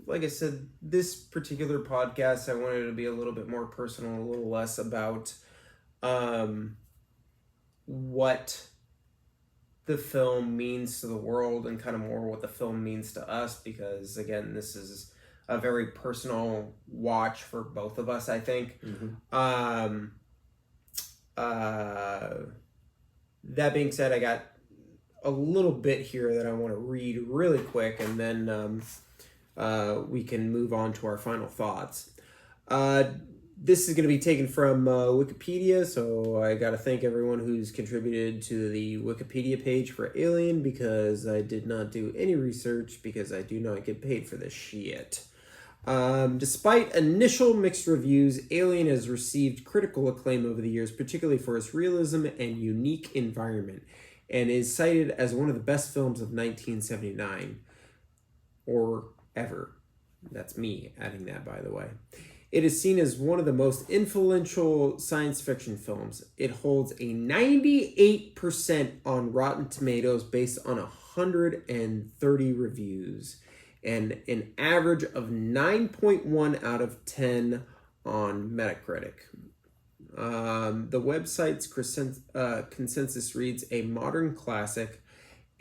like I said, this particular podcast, I wanted it to be a little bit more personal, a little less about what the film means to the world, and kind of more what the film means to us, because, again, this is a very personal watch for both of us, I think. That being said, I got a little bit here that I want to read really quick, and then we can move on to our final thoughts. This is going to be taken from Wikipedia, so I got to thank everyone who's contributed to the Wikipedia page for Alien, because I did not do any research, because I do not get paid for this shit. Despite initial mixed reviews, Alien has received critical acclaim over the years, particularly for its realism and unique environment, and is cited as one of the best films of 1979, or ever. That's me adding that, by the way. It is seen as one of the most influential science fiction films. It holds a 98% on Rotten Tomatoes based on 130 reviews and an average of 9.1 out of 10 on Metacritic. The website's consensus reads, a modern classic.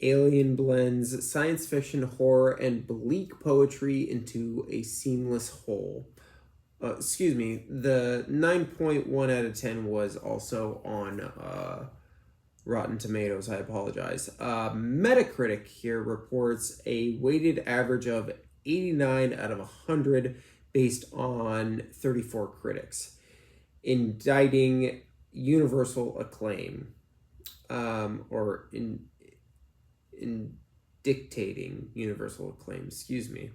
Alien blends science fiction, horror, and bleak poetry into a seamless whole. The 9.1 out of 10 was also on Rotten Tomatoes. I apologize. Metacritic here reports a weighted average of 89 out of 100 based on 34 critics, indicting universal acclaim, in dictating universal acclaim, excuse me.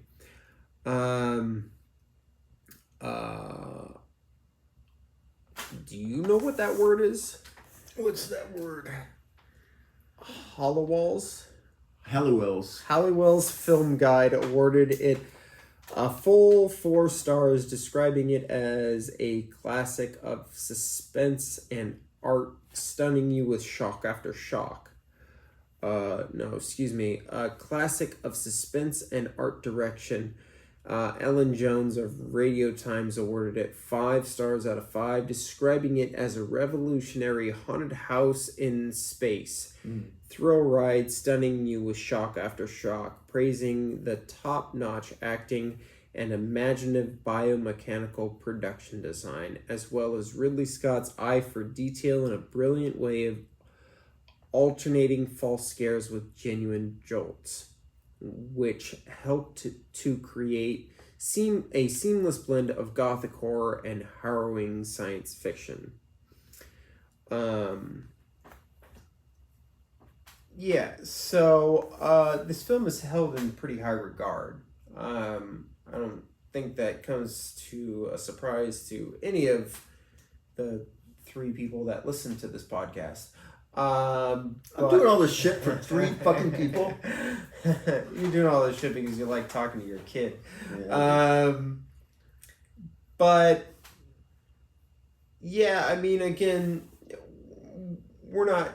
Do you know what that word is? What's that word? Hollowell's? Halliwell's Film Guide awarded it a full 4 stars, describing it as a classic of suspense and art, stunning you with shock after shock. A classic of suspense and art direction. Ellen Jones of Radio Times awarded it 5 stars out of 5, describing it as a revolutionary haunted house in space. Thrill ride, stunning you with shock after shock, praising the top-notch acting and imaginative biomechanical production design, as well as Ridley Scott's eye for detail and a brilliant way of alternating false scares with genuine jolts, which helped to create a seamless blend of gothic horror and harrowing science fiction. So this film is held in pretty high regard. I don't think that comes to a surprise to any of the 3 people that listen to this podcast. I'm doing all this shit for 3 fucking people. You're doing all this shit because you like talking to your kid. Yeah. But yeah, I mean, again, we're not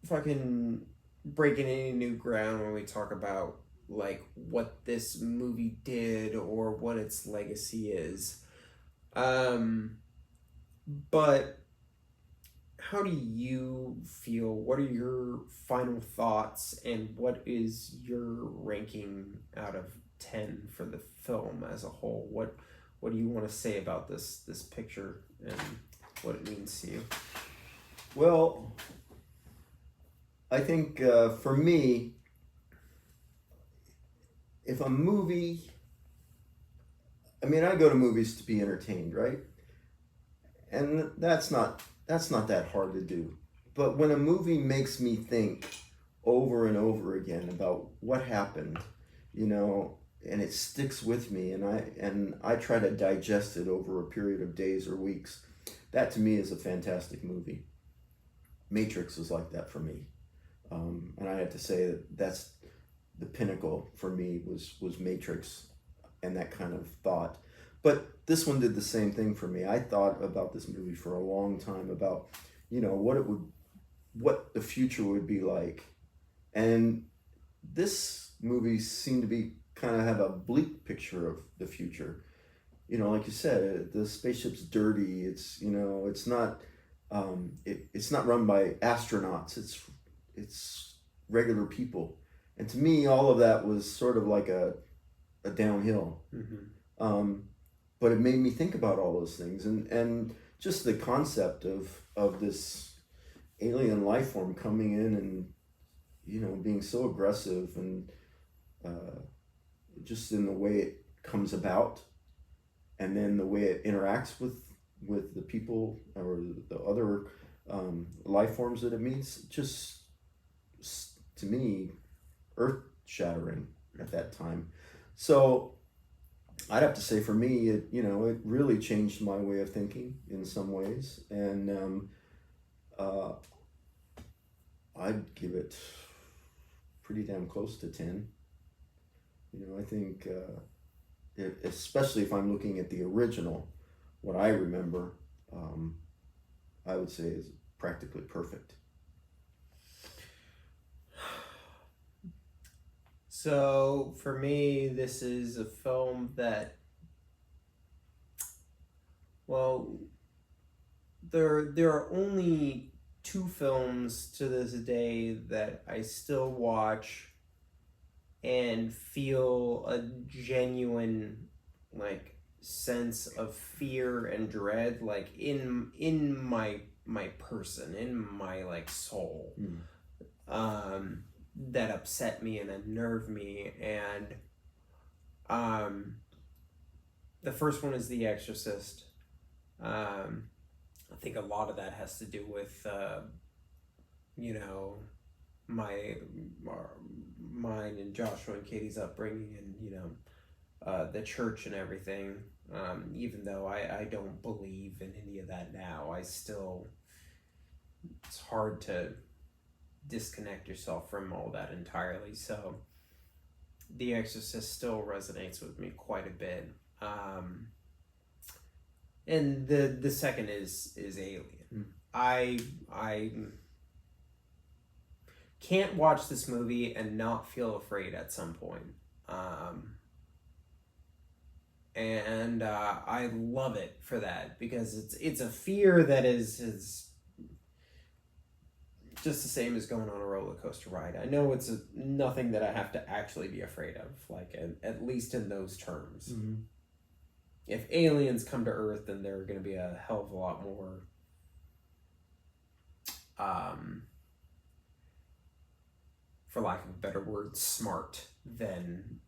fucking breaking any new ground when we talk about like what this movie did or what its legacy is. But how do you feel? What are your final thoughts, and what is your ranking out of 10 for the film as a whole? What do you want to say about this picture and what it means to you? Well, I think for me, if a movie, I mean, I go to movies to be entertained, right? And that's not that hard to do. But when a movie makes me think over and over again about what happened, and it sticks with me, and I try to digest it over a period of days or weeks, that to me is a fantastic movie. Matrix was like that for me. And I have to say that's the pinnacle for me was Matrix and that kind of thought. But this one did the same thing for me. I thought about this movie for a long time about, what the future would be like. And this movie seemed to be kind of have a bleak picture of the future. Like you said, the spaceship's dirty. It's, it's not run by astronauts. It's regular people. And to me, all of that was sort of like a downhill. Mm-hmm. But it made me think about all those things and just the concept of this alien life form coming in and, being so aggressive and just in the way it comes about and then the way it interacts with the people or the other life forms that it meets, just to me, earth-shattering at that time. So I'd have to say for me, it really changed my way of thinking in some ways, and I'd give it pretty damn close to 10. I think especially if I'm looking at the original, what I remember, I would say is practically perfect. So for me, this is a film that, well, there are only two films to this day that I still watch and feel a genuine like sense of fear and dread, like in my person, in my like soul. That upset me and unnerved me. And the first one is The Exorcist. I think a lot of that has to do with mine and Joshua and Katie's upbringing, and the church and everything. Even though I don't believe in any of that now, it's hard to disconnect yourself from all that entirely. So The Exorcist still resonates with me quite a bit. And the second is Alien. I can't watch this movie and not feel afraid at some point. And I love it for that, because it's a fear that is just the same as going on a roller coaster ride. I know it's nothing that I have to actually be afraid of, like at least in those terms. Mm-hmm. If aliens come to Earth, then they're going to be a hell of a lot more for lack of a better word, smart than,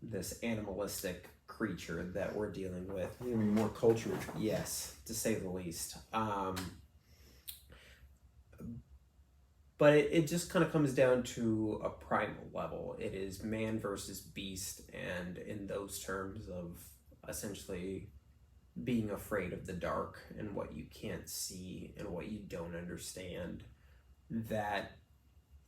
this animalistic creature that we're dealing with. I mean, more cultural. Yes, to say the least. But it just kind of comes down to a primal level. It is man versus beast, and in those terms of essentially being afraid of the dark and what you can't see and what you don't understand, that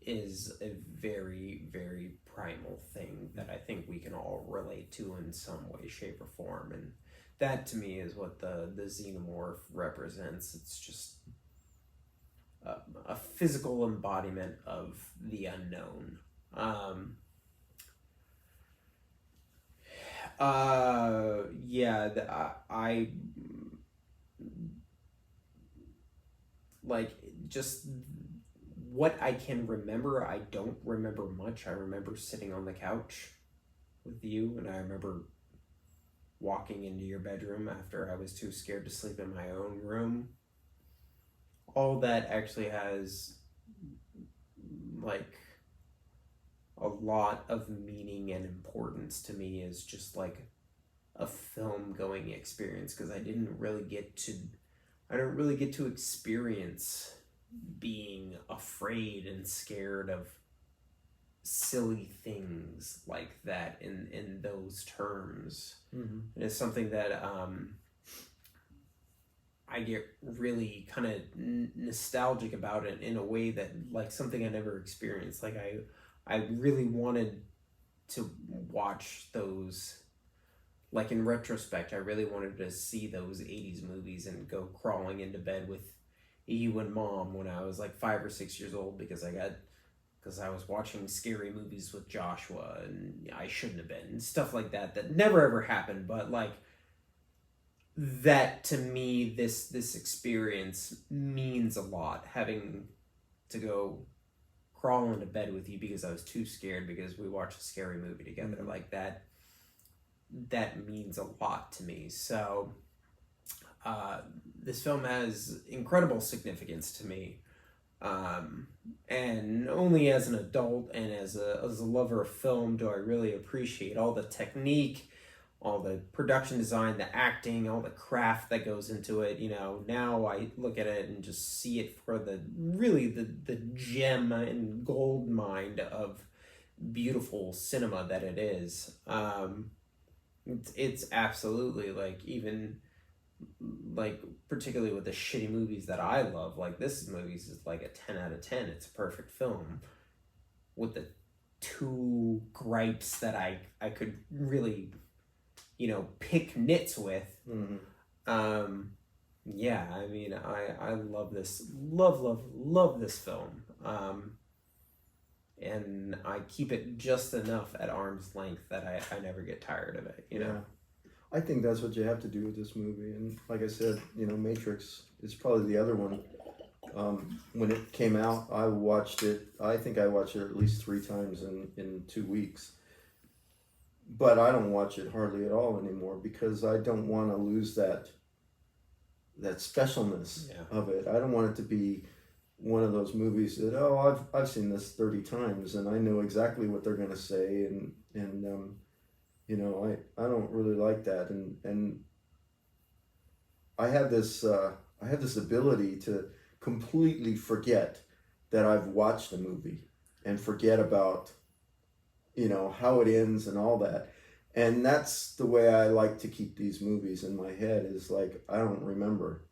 is a very, very primal thing that I think we can all relate to in some way, shape, or form. And that to me is what the xenomorph represents. It's just a physical embodiment of the unknown. I like just what I can remember. I don't remember much. I remember sitting on the couch with you, and I remember walking into your bedroom after I was too scared to sleep in my own room. All that actually has like a lot of meaning and importance to me, is just like a film going experience, because I don't really get to experience being afraid and scared of silly things like that in those terms. Mm-hmm. And it's something that I get really kind of nostalgic about it in a way that, like, something I never experienced. Like I really wanted to watch those, like, in retrospect, I really wanted to see those 80s movies and go crawling into bed with you and Mom when I was like 5 or 6 years old, because I was watching scary movies with Joshua and I shouldn't have been, stuff like that never ever happened. But like, that to me, this experience means a lot, having to go crawl into bed with you because I was too scared because we watched a scary movie together. Mm-hmm. Like that means a lot to me. So this film has incredible significance to me, and only as an adult and as a lover of film do I really appreciate all the technique, all the production design, the acting, all the craft that goes into it. Now I look at it and just see it for the gem and gold mine of beautiful cinema that it is. It's absolutely, like, even like, particularly with the shitty movies that I love, like, this movie is like a 10 out of 10. It's a perfect film, with the two gripes that I could really pick nits with. Mm-hmm. Yeah, I mean, I love this, love this film. And I keep it just enough at arm's length that I never get tired of it, Yeah. I think that's what you have to do with this movie. And like I said, Matrix is probably the other one. When it came out, I watched it. I think I watched it at least 3 times in 2 weeks. But I don't watch it hardly at all anymore because I don't want to lose that specialness of it. I don't want it to be one of those movies that I've seen this 30 times and I know exactly what they're going to say and I don't really like that and I have this ability to completely forget that I've watched a movie and forget about how it ends and all that. And that's the way I like to keep these movies in my head is like, I don't remember.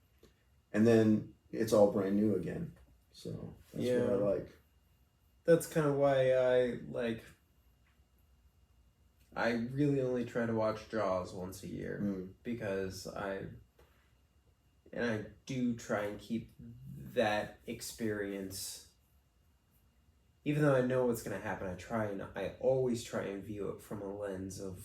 And then it's all brand new again. So that's what I like. That's kind of why I really only try to watch Jaws once a year because I do try and keep that experience. Even though I know what's going to happen, I always try and view it from a lens of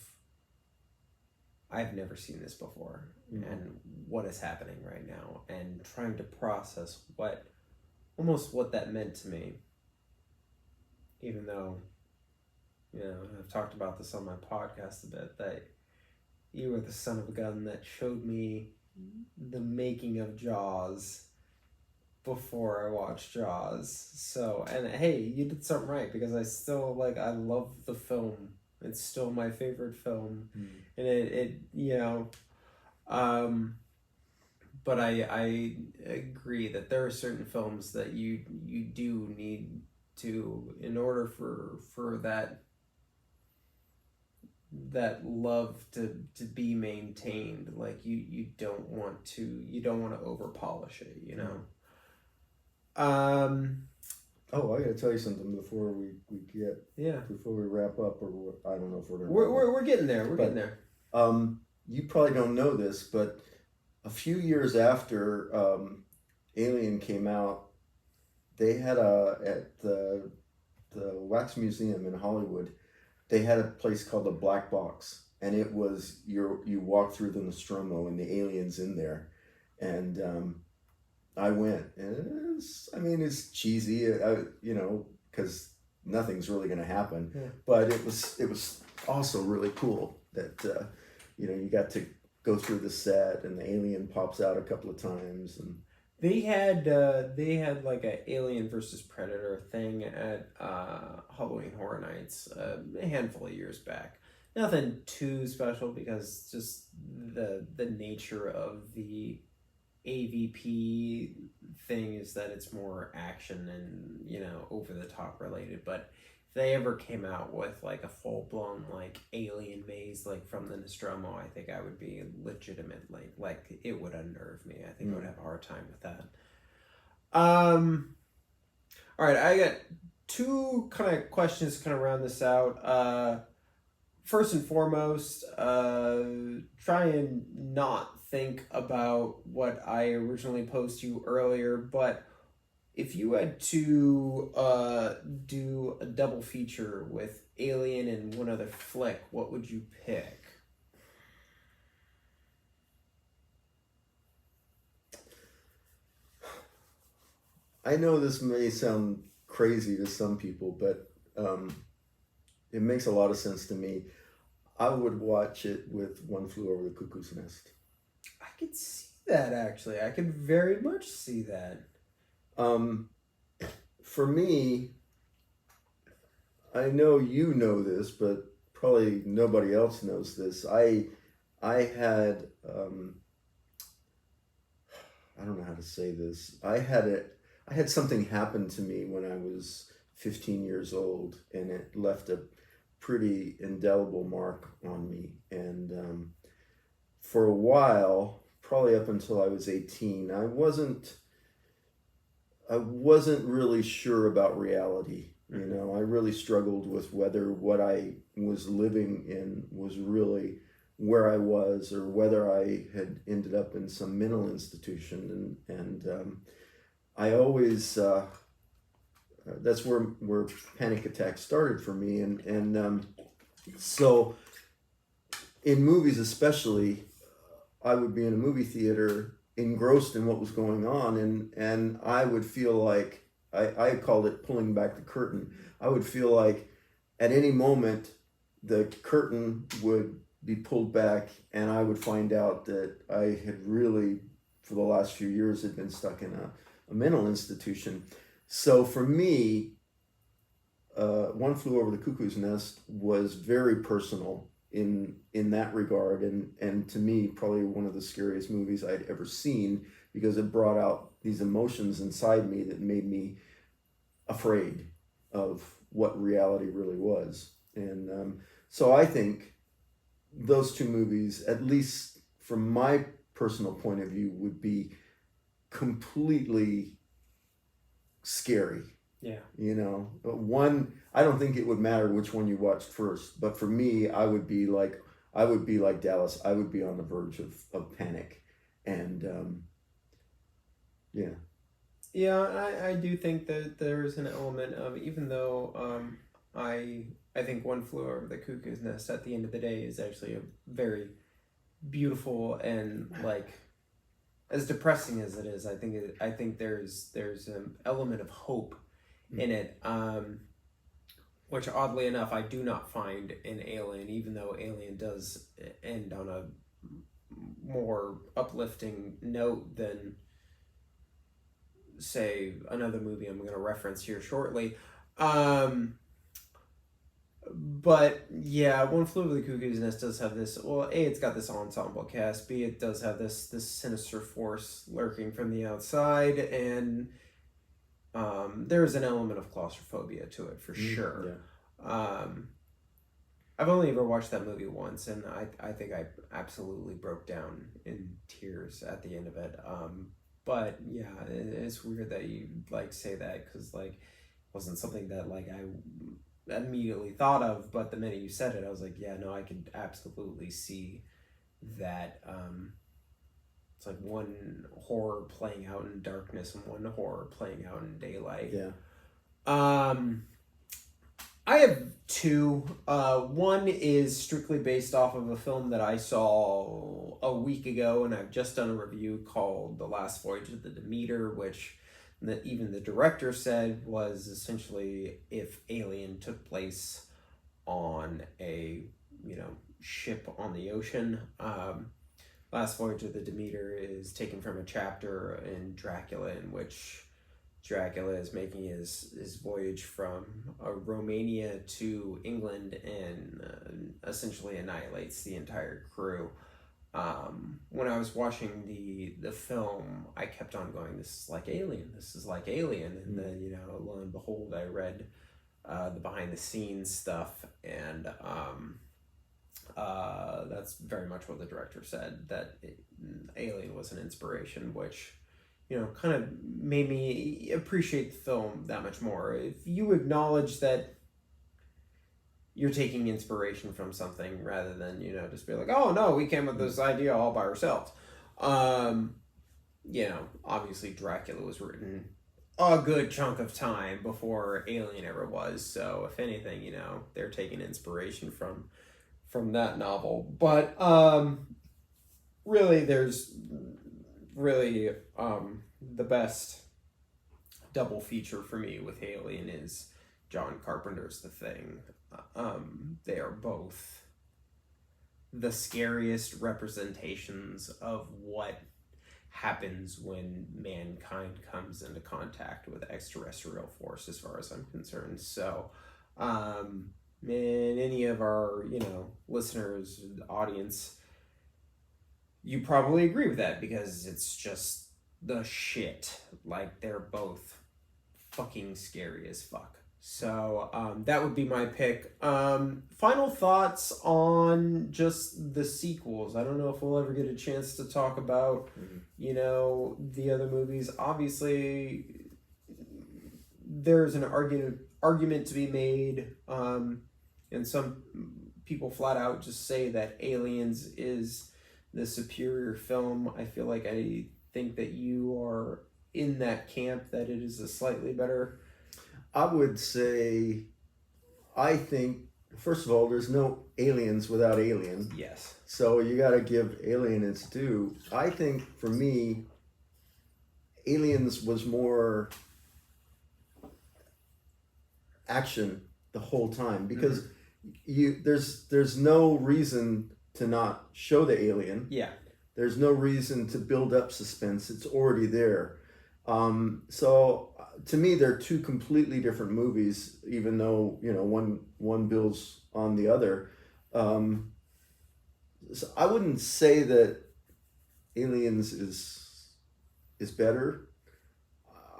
I've never seen this before and what is happening right now and trying to process what that meant to me. Even though, I've talked about this on my podcast a bit, that you were the son of a gun that showed me the making of Jaws before I watched Jaws. So, and hey, you did something right because I still I love the film. It's still my favorite film. And it but I agree that there are certain films that you do need to, in order for that love to be maintained, you don't want to over polish it, Oh, I gotta tell you something before we wrap up, or I don't know if we're gonna. We're getting there. Getting there. You probably don't know this, but a few years after Alien came out, they had at the Wax Museum in Hollywood, they had a place called the Black Box, and it was you walk through the Nostromo and the aliens in there, and I went, and it's cheesy, because nothing's really going to happen. Yeah. But it was also really cool that you got to go through the set, and the alien pops out a couple of times, and they had like a Alien versus Predator thing at Halloween Horror Nights a handful of years back. Nothing too special because just the nature of the AVP thing is that it's more action and over the top related. But if they ever came out with a full blown alien maze from the Nostromo, I think I would be legitimately it would unnerve me. I think I would have a hard time with that. All right, I got 2 kind of questions to kind of round this out. First and foremost, try and not think about what I originally posed to you earlier, but if you had to do a double feature with Alien and one other flick, what would you pick? I know this may sound crazy to some people, but it makes a lot of sense to me. I would watch it with One Flew Over the Cuckoo's Nest. I could see that, actually. I could very much see that. For me, I know you know this, but probably nobody else knows this. I had I don't know how to say this. I had something happen to me when I was 15 years old, and it left a pretty indelible mark on me. And for a while, probably up until I was 18, I wasn't really sure about reality. I really struggled with whether what I was living in was really where I was or whether I had ended up in some mental institution, and I always that's where panic attacks started for me, and so in movies especially, I would be in a movie theater engrossed in what was going on, and I would feel like I called it pulling back the curtain. I would feel like at any moment the curtain would be pulled back, and I would find out that I had really, for the last few years, had been stuck in a mental institution. So for me, One Flew Over the Cuckoo's Nest was very personal in that regard, and to me probably one of the scariest movies I'd ever seen, because it brought out these emotions inside me that made me afraid of what reality really was. And so I think those two movies, at least from my personal point of view, would be completely scary. Yeah. You know, but one, I don't think it would matter which one you watched first, but for me, I would be like Dallas. I would be on the verge of panic, and yeah. Yeah, I do think that there's an element of, even though I think One Flew Over the Cuckoo's Nest at the end of the day is actually a very beautiful, and like, as depressing as it is, I think there's an element of hope in it, which oddly enough I do not find in Alien, even though Alien does end on a more uplifting note than, say, another movie I'm going to reference here shortly. But yeah, One Flew Over the Cuckoo's Nest does have this, well, A, it's got this ensemble cast, B, it does have this sinister force lurking from the outside, and there's an element of claustrophobia to it for sure. Yeah. I've only ever watched that movie once, and I think I absolutely broke down in tears at the end of it. But yeah, it's weird that you like say that, because like it wasn't something that like I immediately thought of, but the minute you said it, I was like, yeah, no, I could absolutely see that. It's like one horror playing out in darkness and one horror playing out in daylight. Yeah. I have two. One is strictly based off of a film that I saw a week ago, and I've just done a review called The Last Voyage of the Demeter, which even the director said was essentially if Alien took place on a, ship on the ocean. Last Voyage of the Demeter is taken from a chapter in Dracula in which Dracula is making his voyage from Romania to England and essentially annihilates the entire crew. When I was watching the film, I kept on going, this is like Alien, this is like Alien. And then, lo and behold, I read the behind the scenes stuff, and that's very much what the director said, that Alien was an inspiration, which, kind of made me appreciate the film that much more. If you acknowledge that you're taking inspiration from something rather than, just be like, oh no, we came with this idea all by ourselves. Obviously Dracula was written a good chunk of time before Alien ever was. So if anything, they're taking inspiration from that novel. But really, there's really the best double feature for me with Alien is John Carpenter's The Thing. They are both the scariest representations of what happens when mankind comes into contact with extraterrestrial force, as far as I'm concerned. So, and any of our, listeners, audience, you probably agree with that, because it's just the shit. Like, they're both fucking scary as fuck. So that would be my pick. Final thoughts on just the sequels. I don't know if we'll ever get a chance to talk about, the other movies. Obviously, there's an argument to be made, and some people flat out just say that Aliens is the superior film. I feel like I think that you are in that camp, that it is a slightly better. I would say, I think, first of all, there's no Aliens without Alien. Yes. So you got to give Alien its due. I think for me, Aliens was more action the whole time, because there's no reason to not show the alien. Yeah. There's no reason to build up suspense. It's already there. So to me, they're two completely different movies, even though, you know, one builds on the other. So I wouldn't say that Aliens is better.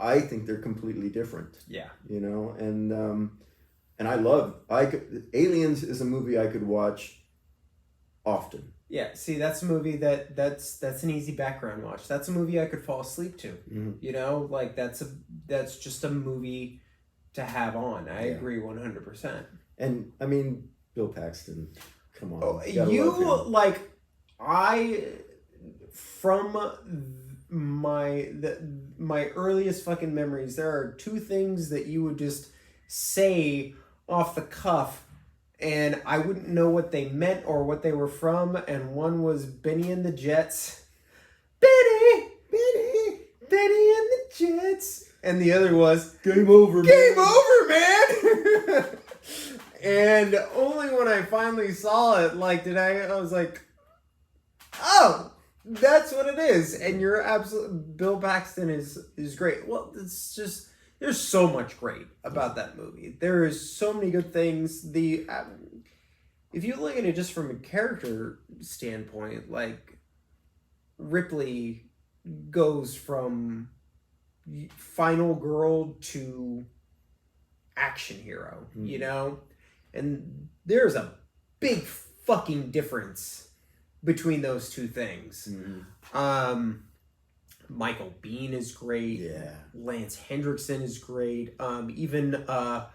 I think they're completely different. Yeah. You know, and Aliens is a movie I could watch often. Yeah, see, that's a movie that's an easy background watch. That's a movie I could fall asleep to. Mm-hmm. You know, like that's just a movie to have on. I agree 100%. And I mean, Bill Paxton, come on. Oh, gotta love him. like from my earliest fucking memories, there are two things that you would just say off the cuff and I wouldn't know what they meant or what they were from, and one was Benny and the Jets. Benny and the Jets. And the other was Game over, man. And only when I finally saw it, I was like, oh, that's what it is. And you're absolutely, Bill Paxton is great. Well, it's just, there's so much great about that movie. There is so many good things. If you look at it just from a character standpoint, like Ripley goes from final girl to action hero, you know? And there's a big fucking difference between those two things. Michael Biehn is great. Yeah. Lance Hendrickson is great. Even oh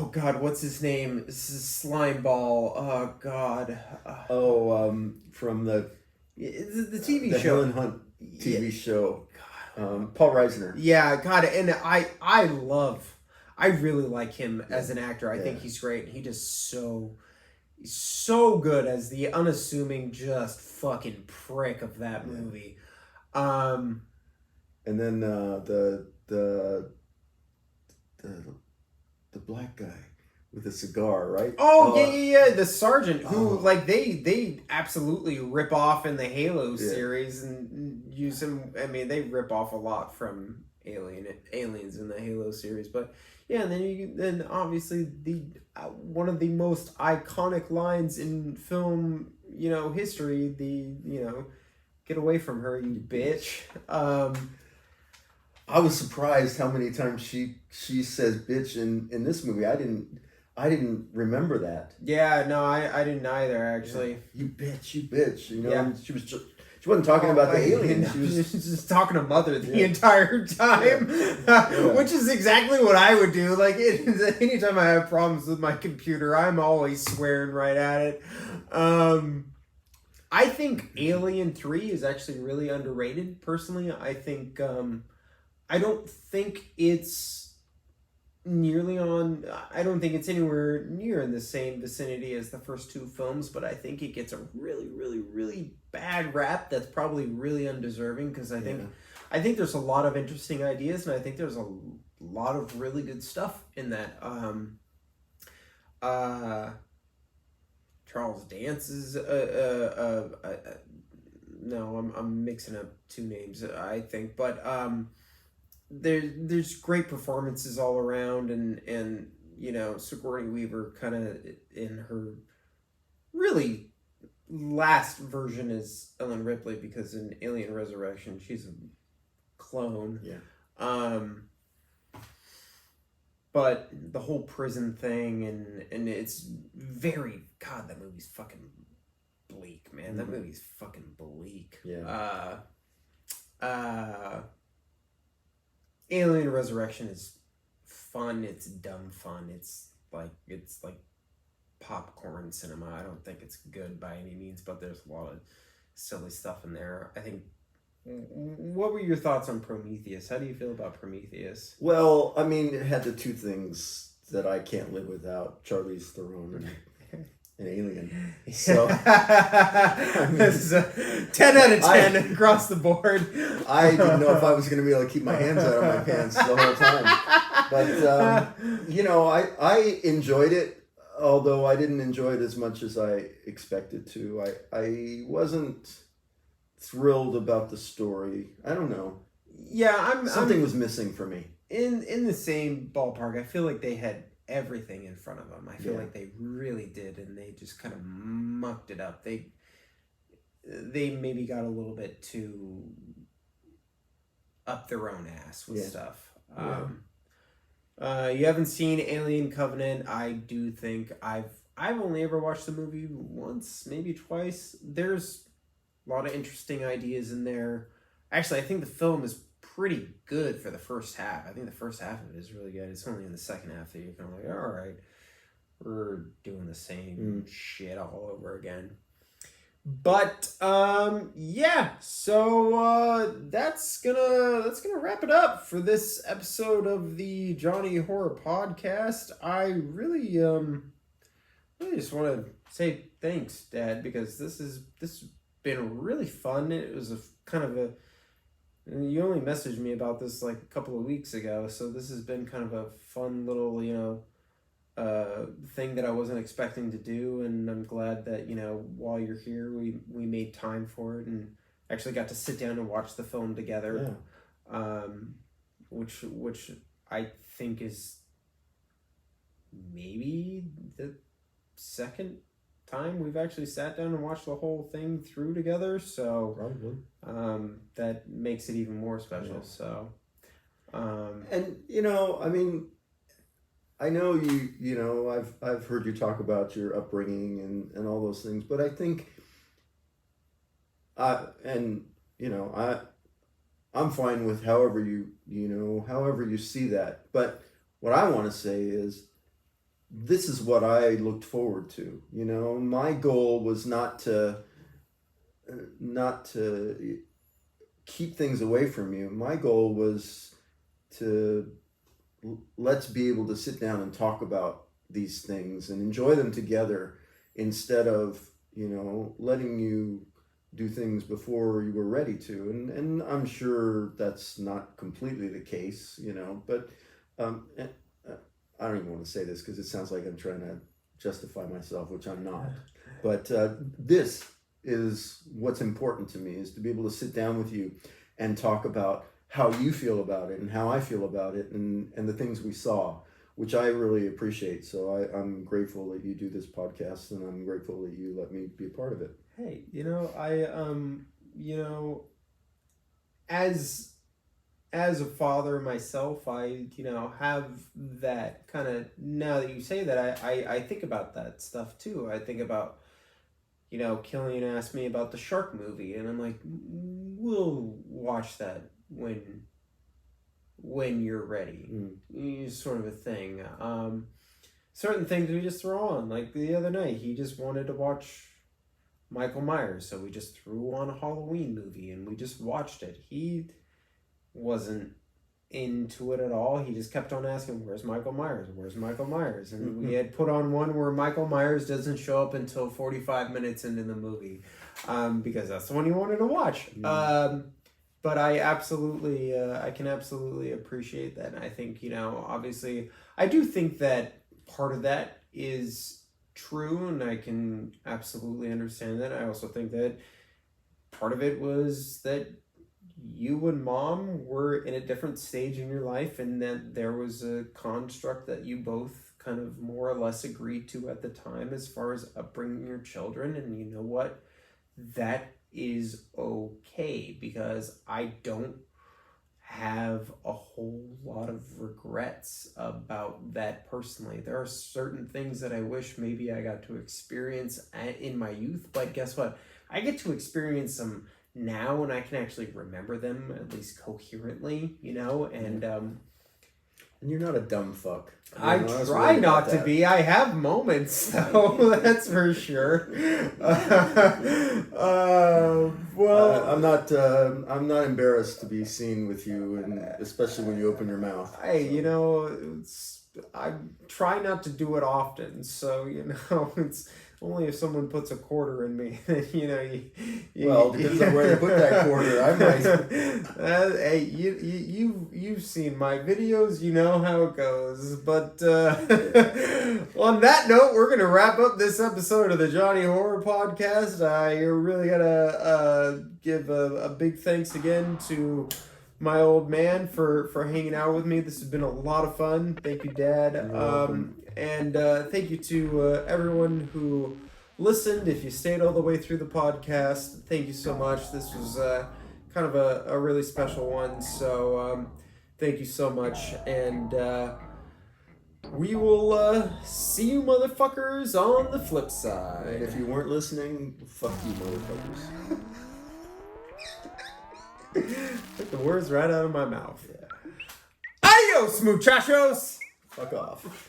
god, what's his name? This is Slimeball. Oh god. From the TV the show. Helen Hunt TV show. Paul Reisner. Yeah, god, and I really like him as an actor. I think he's great. He does so good as the unassuming, just fucking prick of that movie. And then the black guy with the cigar, right? Oh, yeah. The sergeant who they absolutely rip off in the Halo series and use him. I mean, they rip off a lot from aliens in the Halo series, but yeah. And then obviously the one of the most iconic lines in film, history. Get away from her, you bitch. I was surprised how many times she says bitch in this movie. I didn't remember that. Yeah, no, I didn't either, actually. Yeah. You bitch. And she wasn't talking about the alien. She was just talking to Mother the entire time, which is exactly what I would do. Like, anytime I have problems with my computer, I'm always swearing right at it. I think Alien 3 is actually really underrated, personally. I think, I don't think it's anywhere near in the same vicinity as the first two films, but I think it gets a really, really, really bad rap that's probably really undeserving, because I think there's a lot of interesting ideas, and I think there's a lot of really good stuff in that. Charles Dance is no, I'm mixing up two names, I think, but there's great performances all around, and Sigourney Weaver kind of in her really last version as Ellen Ripley, because in Alien Resurrection she's a clone. But the whole prison thing, and it's very, God, that movie's fucking bleak, man. That movie's fucking bleak. Alien Resurrection is fun. It's dumb fun. It's like popcorn cinema. I don't think it's good by any means, but there's a lot of silly stuff in there. I think. What were your thoughts on Prometheus? How do you feel about Prometheus? Well, I mean, it had the two things that I can't live without: Charlize Theron and an alien. So I mean, this is a 10 out of 10 across the board. I didn't know if I was going to be able to keep my hands out of my pants the whole time. But you know, I enjoyed it, although I didn't enjoy it as much as I expected to. I wasn't thrilled about the story. I don't know. Yeah, something was missing for me. In the same ballpark. I feel like they had everything in front of them. I feel like they really did, and they just kind of mucked it up. They maybe got a little bit too up their own ass with stuff. You haven't seen Alien Covenant. I do think I've only ever watched the movie once, maybe twice. There's a lot of interesting ideas in there. Actually, I think the film is pretty good for the first half. I think the first half of it is really good. It's only in the second half that you're kind of like, all right, we're doing the same shit all over again. But yeah, so that's gonna wrap it up for this episode of the Jony Horror Podcast. I really just want to say thanks, Dad, because this has been really fun. It was you only messaged me about this like a couple of weeks ago, so this has been kind of a fun little, thing that I wasn't expecting to do, and I'm glad that, while you're here, we made time for it and actually got to sit down and watch the film together. Yeah. Which I think is maybe the second time we've actually sat down and watched the whole thing through together, so probably that makes it even more special. Yeah. So and I mean, I know I've heard you talk about your upbringing and all those things, but I think I'm fine with however you see that, but what I want to say is, this is what I looked forward to. My goal was not to keep things away from you. My goal was to let's be able to sit down and talk about these things and enjoy them together, instead of letting you do things before you were ready to. And I'm sure that's not completely the case, but I don't even want to say this because it sounds like I'm trying to justify myself, which I'm not. But this is what's important to me, is to be able to sit down with you and talk about how you feel about it and how I feel about it, and the things we saw, which I really appreciate. So I'm grateful that you do this podcast, and I'm grateful that you let me be a part of it. Hey, as a father myself, I have that kind of, now that you say that, I think about that stuff too. I think about, Killian asked me about the shark movie, and I'm like, we'll watch that when you're ready. Sort of a thing. Certain things we just throw on, like the other night, he just wanted to watch Michael Myers, so we just threw on a Halloween movie and we just watched it. He wasn't into it at all. He just kept on asking, where's Michael Myers? Where's Michael Myers? And we had put on one where Michael Myers doesn't show up until 45 minutes into the movie, because that's the one he wanted to watch. But I can absolutely appreciate that. And I think, obviously, I do think that part of that is true, and I can absolutely understand that. I also think that part of it was that you and Mom were in a different stage in your life, and that there was a construct that you both kind of more or less agreed to at the time as far as upbringing your children. And you know what? That is okay, because I don't have a whole lot of regrets about that personally. There are certain things that I wish maybe I got to experience in my youth, but guess what? I get to experience them now, and I can actually remember them at least coherently, and And you're not a dumb fuck. I You know, was try worried about not to that. be. I have moments, though. That's for sure. Well, I'm not embarrassed to be seen with you, and especially when you open your mouth. hey, I try not to do it often, so it's only if someone puts a quarter in me. Well, depends on where they put that quarter. I might. Hey, you've seen my videos. You know how it goes. But on that note, we're gonna wrap up this episode of the Jony Horror Podcast. I really gotta give a big thanks again to my old man for hanging out with me. This has been a lot of fun. Thank you, Dad. And thank you to everyone who listened. If you stayed all the way through the podcast, thank you so much. This was kind of a really special one. So thank you so much. And we will see you motherfuckers on the flip And side. if you weren't listening, fuck you, motherfuckers. Took the words right out of my mouth. Adios, muchachos! Fuck off.